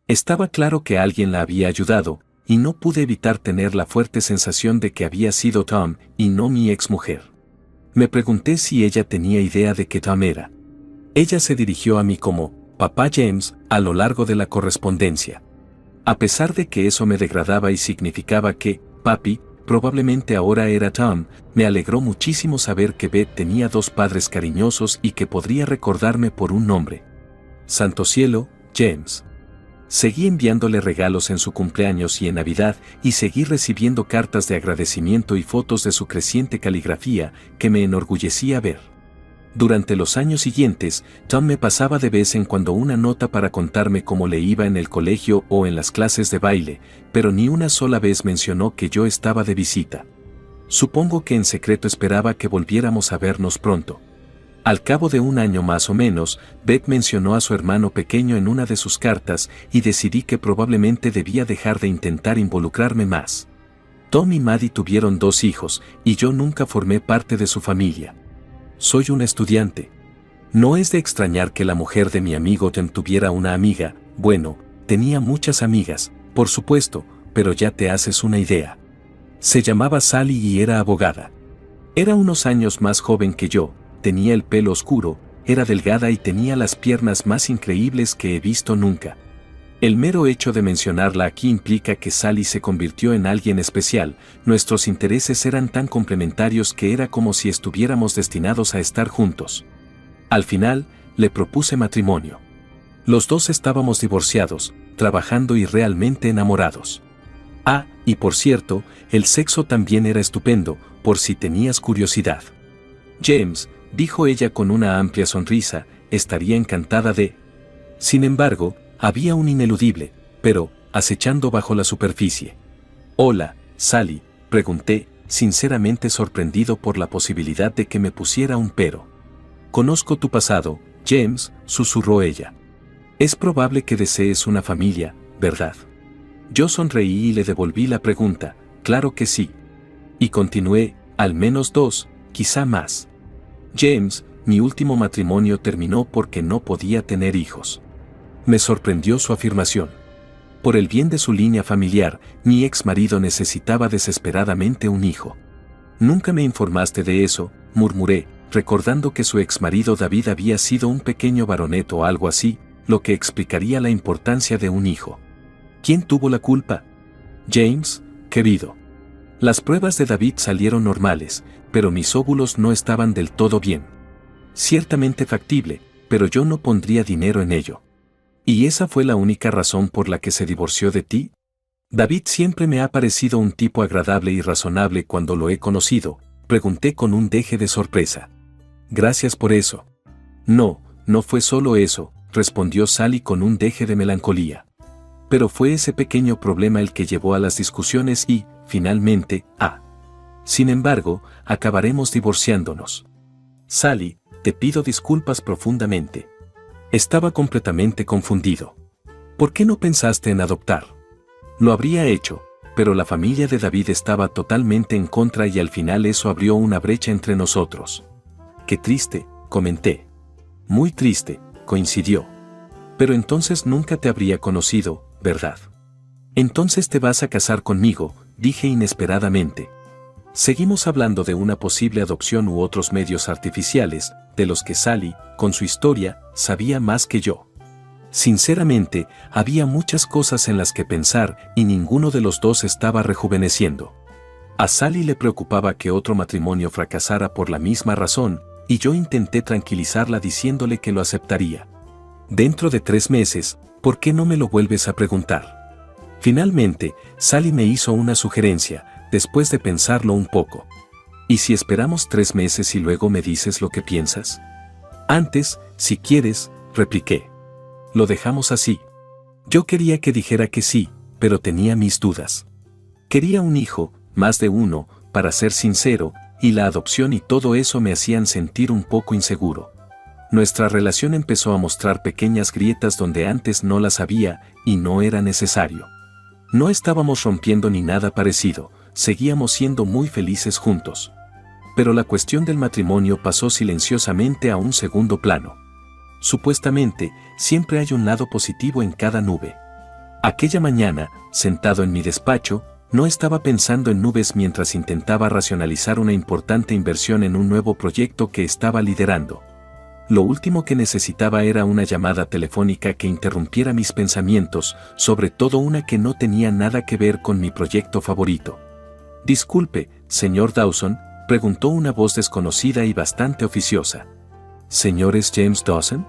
Estaba claro que alguien la había ayudado, y no pude evitar tener la fuerte sensación de que había sido Tom y no mi exmujer. Me pregunté si ella tenía idea de que Tom era. Ella se dirigió a mí como Papá James a lo largo de la correspondencia. A pesar de que eso me degradaba y significaba que, papi, probablemente ahora era Tom, me alegró muchísimo saber que Beth tenía dos padres cariñosos y que podría recordarme por un nombre. Santo cielo, James. Seguí enviándole regalos en su cumpleaños y en Navidad, y seguí recibiendo cartas de agradecimiento y fotos de su creciente caligrafía, que me enorgullecía ver. Durante los años siguientes, Tom me pasaba de vez en cuando una nota para contarme cómo le iba en el colegio o en las clases de baile, pero ni una sola vez mencionó que yo estaba de visita. Supongo que en secreto esperaba que volviéramos a vernos pronto. Al cabo de un año más o menos, Beth mencionó a su hermano pequeño en una de sus cartas y decidí que probablemente debía dejar de intentar involucrarme más. Tom y Maddie tuvieron 2 hijos, y yo nunca formé parte de su familia. Soy un estudiante. No es de extrañar que la mujer de mi amigo Tom tuviera una amiga. Bueno, tenía muchas amigas, por supuesto, pero ya te haces una idea. Se llamaba Sally y era abogada. Era unos años más joven que yo, tenía el pelo oscuro, era delgada y tenía las piernas más increíbles que he visto nunca. El mero hecho de mencionarla aquí implica que Sally se convirtió en alguien especial. Nuestros intereses eran tan complementarios que era como si estuviéramos destinados a estar juntos. Al final, le propuse matrimonio. Los dos estábamos divorciados, trabajando y realmente enamorados. Ah, y por cierto, el sexo también era estupendo, por si tenías curiosidad. James, dijo ella con una amplia sonrisa, estaría encantada de... Sin embargo, había un ineludible, pero, acechando bajo la superficie. Hola, Sally, pregunté, sinceramente sorprendido por la posibilidad de que me pusiera un pero. Conozco tu pasado, James, susurró ella. Es probable que desees una familia, ¿verdad? Yo sonreí y le devolví la pregunta, claro que sí. Y continué, al menos 2, quizá más. James, mi último matrimonio terminó porque no podía tener hijos. Me sorprendió su afirmación. Por el bien de su línea familiar, mi ex marido necesitaba desesperadamente un hijo. Nunca me informaste de eso, murmuré, recordando que su ex marido David había sido un pequeño baronet o algo así, lo que explicaría la importancia de un hijo. ¿Quién tuvo la culpa? James, querido. Las pruebas de David salieron normales, pero mis óvulos no estaban del todo bien. Ciertamente factible, pero yo no pondría dinero en ello. ¿Y esa fue la única razón por la que se divorció de ti? David siempre me ha parecido un tipo agradable y razonable cuando lo he conocido, pregunté con un deje de sorpresa. Gracias por eso. No, no fue solo eso, respondió Sally con un deje de melancolía. Pero fue ese pequeño problema el que llevó a las discusiones y, finalmente, Sin embargo, acabaremos divorciándonos. Sally, te pido disculpas profundamente. Estaba completamente confundido. ¿Por qué no pensaste en adoptar? Lo habría hecho, pero la familia de David estaba totalmente en contra y al final eso abrió una brecha entre nosotros. Qué triste, comenté. Muy triste, coincidió. Pero entonces nunca te habría conocido, ¿verdad? Entonces te vas a casar conmigo, dije inesperadamente. Seguimos hablando de una posible adopción u otros medios artificiales, de los que Sally, con su historia, sabía más que yo. Sinceramente, había muchas cosas en las que pensar y ninguno de los dos estaba rejuveneciendo. A Sally le preocupaba que otro matrimonio fracasara por la misma razón, y yo intenté tranquilizarla diciéndole que lo aceptaría. Dentro de 3 meses, ¿por qué no me lo vuelves a preguntar? Finalmente, Sally me hizo una sugerencia, después de pensarlo un poco. ¿Y si esperamos 3 meses y luego me dices lo que piensas? Antes, si quieres, repliqué. Lo dejamos así. Yo quería que dijera que sí, pero tenía mis dudas. Quería un hijo, más de uno, para ser sincero, y la adopción y todo eso me hacían sentir un poco inseguro. Nuestra relación empezó a mostrar pequeñas grietas donde antes no las había, y no era necesario. No estábamos rompiendo ni nada parecido, seguíamos siendo muy felices juntos. Pero la cuestión del matrimonio pasó silenciosamente a un segundo plano. Supuestamente, siempre hay un lado positivo en cada nube. Aquella mañana, sentado en mi despacho, no estaba pensando en nubes mientras intentaba racionalizar una importante inversión en un nuevo proyecto que estaba liderando. Lo último que necesitaba era una llamada telefónica que interrumpiera mis pensamientos, sobre todo una que no tenía nada que ver con mi proyecto favorito. «Disculpe, señor Dawson», preguntó una voz desconocida y bastante oficiosa. «¿Señor es James Dawson?».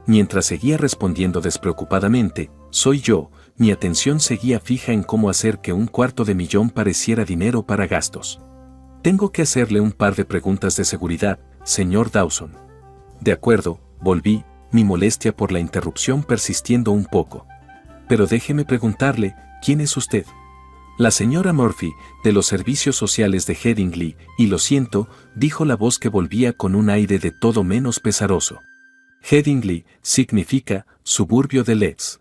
Mientras seguía respondiendo despreocupadamente, «Soy yo», mi atención seguía fija en cómo hacer que $250,000 pareciera dinero para gastos. «Tengo que hacerle un par de preguntas de seguridad, señor Dawson». «De acuerdo», volví, mi molestia por la interrupción persistiendo un poco. «Pero déjeme preguntarle, ¿quién es usted?». «La señora Murphy, de los servicios sociales de Headingley, y lo siento», dijo la voz que volvía con un aire de todo menos pesaroso. «Headingley significa suburbio de Leeds».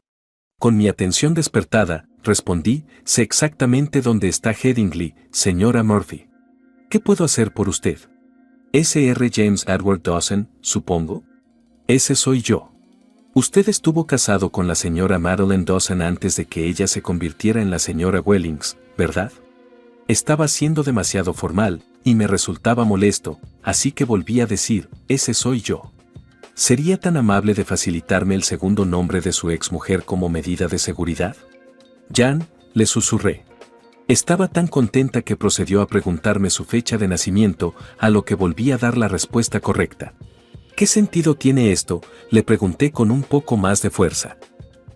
Con mi atención despertada, respondí, «Sé exactamente dónde está Headingley, señora Murphy». «¿Qué puedo hacer por usted?». «Sr. James Edward Dawson, supongo». «Ese soy yo». «Usted estuvo casado con la señora Madeline Dawson antes de que ella se convirtiera en la señora Wellings, ¿verdad?». Estaba siendo demasiado formal, y me resultaba molesto, así que volví a decir, «Ese soy yo». ¿Sería tan amable de facilitarme el segundo nombre de su exmujer como medida de seguridad? «Jan», le susurré. Estaba tan contenta que procedió a preguntarme su fecha de nacimiento, a lo que volví a dar la respuesta correcta. «¿Qué sentido tiene esto?», le pregunté con un poco más de fuerza.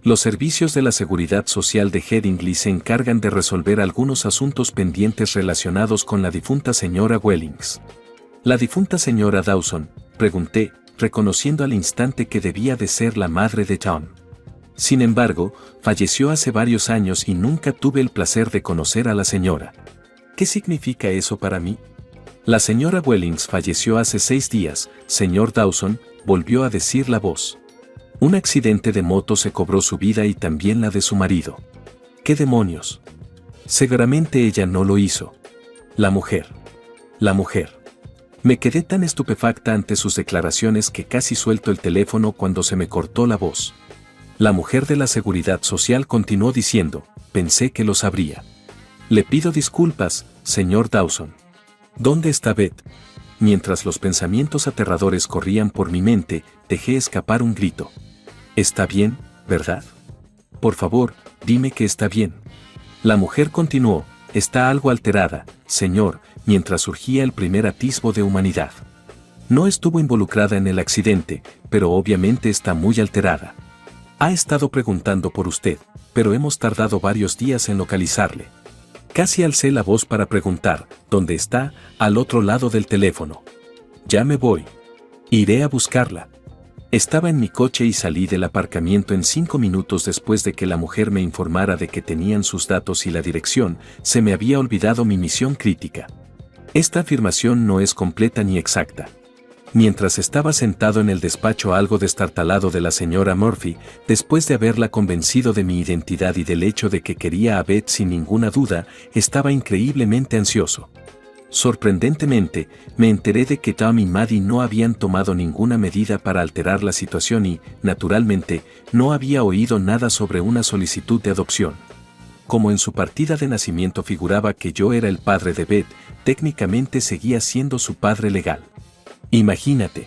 «Los servicios de la seguridad social de Headingley se encargan de resolver algunos asuntos pendientes relacionados con la difunta señora Wellings». «¿La difunta señora Dawson?», pregunté, reconociendo al instante que debía de ser la madre de Tom. Sin embargo, falleció hace varios años y nunca tuve el placer de conocer a la señora. ¿Qué significa eso para mí? «La señora Wellings falleció hace 6 días, señor Dawson», volvió a decir la voz. «Un accidente de moto se cobró su vida y también la de su marido». «¿Qué demonios?». «Seguramente ella no lo hizo». «La mujer». «La mujer». Me quedé tan estupefacta ante sus declaraciones que casi suelto el teléfono cuando se me cortó la voz. La mujer de la seguridad social continuó diciendo, «Pensé que lo sabría». «Le pido disculpas, señor Dawson». «¿Dónde está Beth?». Mientras los pensamientos aterradores corrían por mi mente, dejé escapar un grito. «Está bien, ¿verdad? Por favor, dime que está bien». La mujer continuó, «Está algo alterada, señor», mientras surgía el primer atisbo de humanidad. «No estuvo involucrada en el accidente, pero obviamente está muy alterada. Ha estado preguntando por usted, pero hemos tardado varios días en localizarle». Casi alcé la voz para preguntar, «¿Dónde está?», al otro lado del teléfono. «Ya me voy. Iré a buscarla». Estaba en mi coche y salí del aparcamiento en 5 minutos después de que la mujer me informara de que tenían sus datos y la dirección. Se me había olvidado mi misión crítica. Esta afirmación no es completa ni exacta. Mientras estaba sentado en el despacho algo destartalado de la señora Murphy, después de haberla convencido de mi identidad y del hecho de que quería a Beth sin ninguna duda, estaba increíblemente ansioso. Sorprendentemente, me enteré de que Tom y Maddie no habían tomado ninguna medida para alterar la situación y, naturalmente, no había oído nada sobre una solicitud de adopción. Como en su partida de nacimiento figuraba que yo era el padre de Beth, técnicamente seguía siendo su padre legal. Imagínate.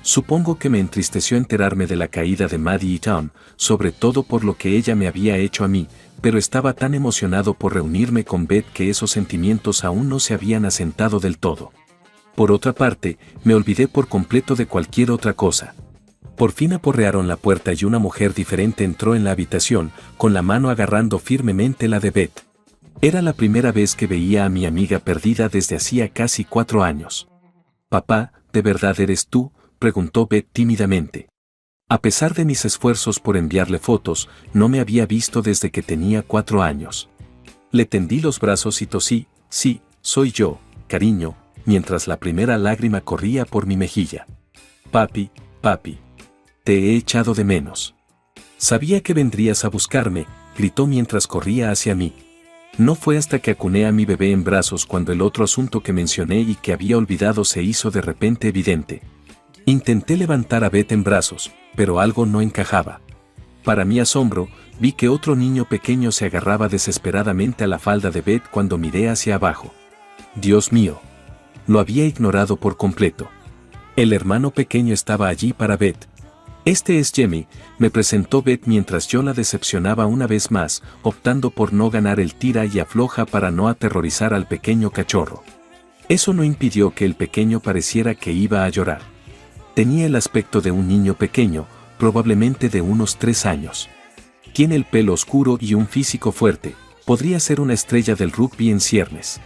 Supongo que me entristeció enterarme de la caída de Maddie y Tom, sobre todo por lo que ella me había hecho a mí, pero estaba tan emocionado por reunirme con Beth que esos sentimientos aún no se habían asentado del todo. Por otra parte, me olvidé por completo de cualquier otra cosa. Por fin aporrearon la puerta y una mujer diferente entró en la habitación, con la mano agarrando firmemente la de Beth. Era la primera vez que veía a mi amiga perdida desde hacía casi 4 años. «Papá, ¿de verdad eres tú?», preguntó Beth tímidamente. A pesar de mis esfuerzos por enviarle fotos, no me había visto desde que tenía 4 años. Le tendí los brazos y tosí, «Sí, soy yo, cariño», mientras la primera lágrima corría por mi mejilla. «Papi, papi. Te he echado de menos». «Sabía que vendrías a buscarme», gritó mientras corría hacia mí. No fue hasta que acuné a mi bebé en brazos cuando el otro asunto que mencioné y que había olvidado se hizo de repente evidente. Intenté levantar a Beth en brazos, pero algo no encajaba. Para mi asombro, vi que otro niño pequeño se agarraba desesperadamente a la falda de Beth cuando miré hacia abajo. Dios mío. Lo había ignorado por completo. El hermano pequeño estaba allí para Beth. Este es Jamie, me presentó Beth mientras yo la decepcionaba una vez más, optando por no ganar el tira y afloja para no aterrorizar al pequeño cachorro. Eso no impidió que el pequeño pareciera que iba a llorar. Tenía el aspecto de un niño pequeño, probablemente de unos 3 años. Tiene el pelo oscuro y un físico fuerte, podría ser una estrella del rugby en ciernes.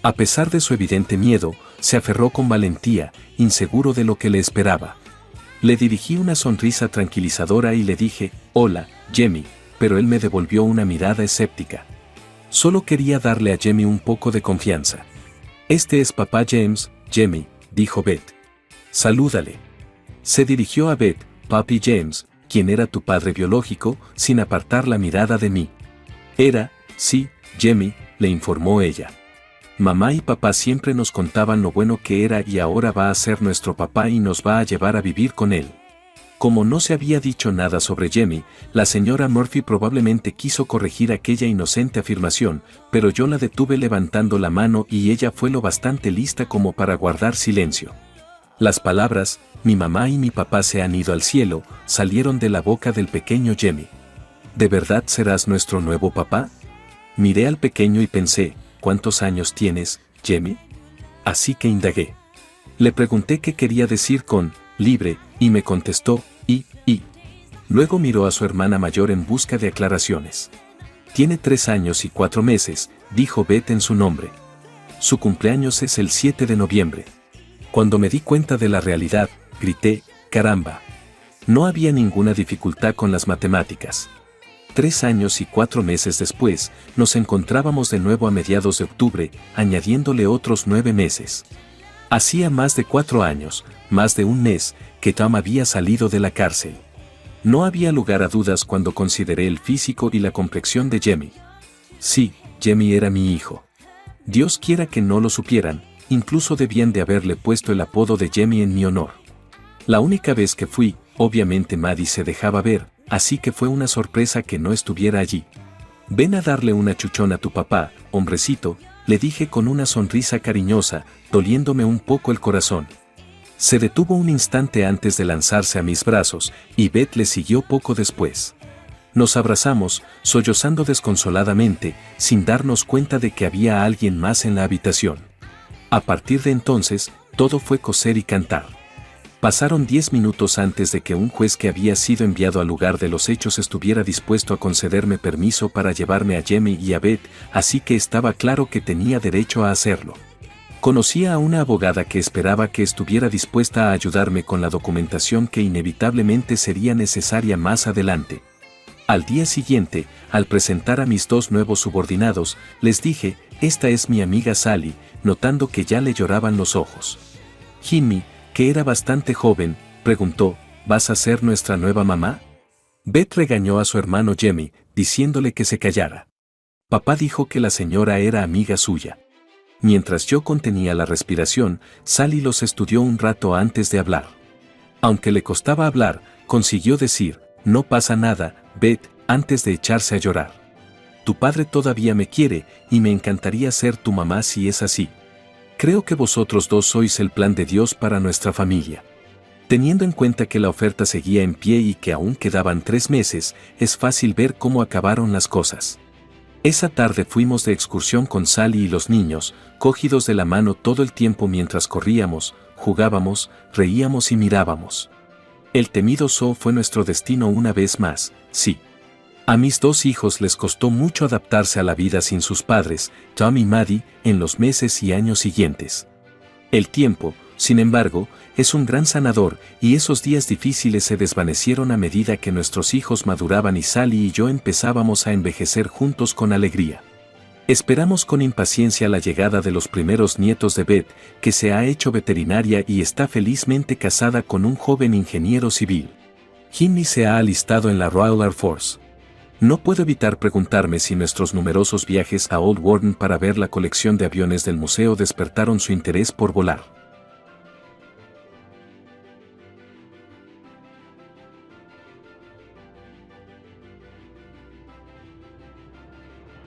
A pesar de su evidente miedo, se aferró con valentía, inseguro de lo que le esperaba. Le dirigí una sonrisa tranquilizadora y le dije, «Hola, Jamie», pero él me devolvió una mirada escéptica. Solo quería darle a Jamie un poco de confianza. «Este es papá James, Jamie», dijo Beth. «Salúdale». Se dirigió a Beth, «Papi James, ¿quién era tu padre biológico?», sin apartar la mirada de mí. «Era, sí, Jamie», le informó ella. «Mamá y papá siempre nos contaban lo bueno que era y ahora va a ser nuestro papá y nos va a llevar a vivir con él». Como no se había dicho nada sobre Jamie, la señora Murphy probablemente quiso corregir aquella inocente afirmación, pero yo la detuve levantando la mano y ella fue lo bastante lista como para guardar silencio. Las palabras, «mi mamá y mi papá se han ido al cielo», salieron de la boca del pequeño Jamie. ¿De verdad serás nuestro nuevo papá? Miré al pequeño y pensé, ¿cuántos años tienes, Jamie? Así que indagué. Le pregunté qué quería decir con «libre», y me contestó, «y». Luego miró a su hermana mayor en busca de aclaraciones. «Tiene 3 años y 4 meses», dijo Beth en su nombre. «Su cumpleaños es el 7 de noviembre». Cuando me di cuenta de la realidad, grité, «¡Caramba!». No había ninguna dificultad con las matemáticas. 3 años y 4 meses después, nos encontrábamos de nuevo a mediados de octubre, añadiéndole otros 9 meses. Hacía más de 4 años, más de un mes, que Tom había salido de la cárcel. No había lugar a dudas cuando consideré el físico y la complexión de Jamie. Sí, Jamie era mi hijo. Dios quiera que no lo supieran, incluso debían de haberle puesto el apodo de Jamie en mi honor. La única vez que fui, obviamente Maddie se dejaba ver, así que fue una sorpresa que no estuviera allí. «Ven a darle una chuchón a tu papá, hombrecito», le dije con una sonrisa cariñosa, doliéndome un poco el corazón. Se detuvo un instante antes de lanzarse a mis brazos, y Beth le siguió poco después. Nos abrazamos, sollozando desconsoladamente, sin darnos cuenta de que había alguien más en la habitación. A partir de entonces, todo fue coser y cantar. Pasaron 10 minutos antes de que un juez que había sido enviado al lugar de los hechos estuviera dispuesto a concederme permiso para llevarme a Jamie y a Beth, así que estaba claro que tenía derecho a hacerlo. Conocía a una abogada que esperaba que estuviera dispuesta a ayudarme con la documentación que inevitablemente sería necesaria más adelante. Al día siguiente, al presentar a mis 2 nuevos subordinados, les dije, «Esta es mi amiga Sally», notando que ya le lloraban los ojos. Jimmy, que era bastante joven, preguntó, «¿Vas a ser nuestra nueva mamá?». Beth regañó a su hermano Jamie, diciéndole que se callara. Papá dijo que la señora era amiga suya. Mientras yo contenía la respiración, Sally los estudió un rato antes de hablar. Aunque le costaba hablar, consiguió decir, «No pasa nada, Beth», antes de echarse a llorar. «Tu padre todavía me quiere, y me encantaría ser tu mamá si es así. Creo que vosotros 2 sois el plan de Dios para nuestra familia». Teniendo en cuenta que la oferta seguía en pie y que aún quedaban 3 meses, es fácil ver cómo acabaron las cosas. Esa tarde fuimos de excursión con Sally y los niños, cogidos de la mano todo el tiempo mientras corríamos, jugábamos, reíamos y mirábamos. El temido zoo fue nuestro destino una vez más, sí. A mis 2 hijos les costó mucho adaptarse a la vida sin sus padres, Tom y Maddie, en los meses y años siguientes. El tiempo, sin embargo, es un gran sanador, y esos días difíciles se desvanecieron a medida que nuestros hijos maduraban y Sally y yo empezábamos a envejecer juntos con alegría. Esperamos con impaciencia la llegada de los primeros nietos de Beth, que se ha hecho veterinaria y está felizmente casada con un joven ingeniero civil. Jimmy se ha alistado en la Royal Air Force. No puedo evitar preguntarme si nuestros numerosos viajes a Old Warden para ver la colección de aviones del museo despertaron su interés por volar.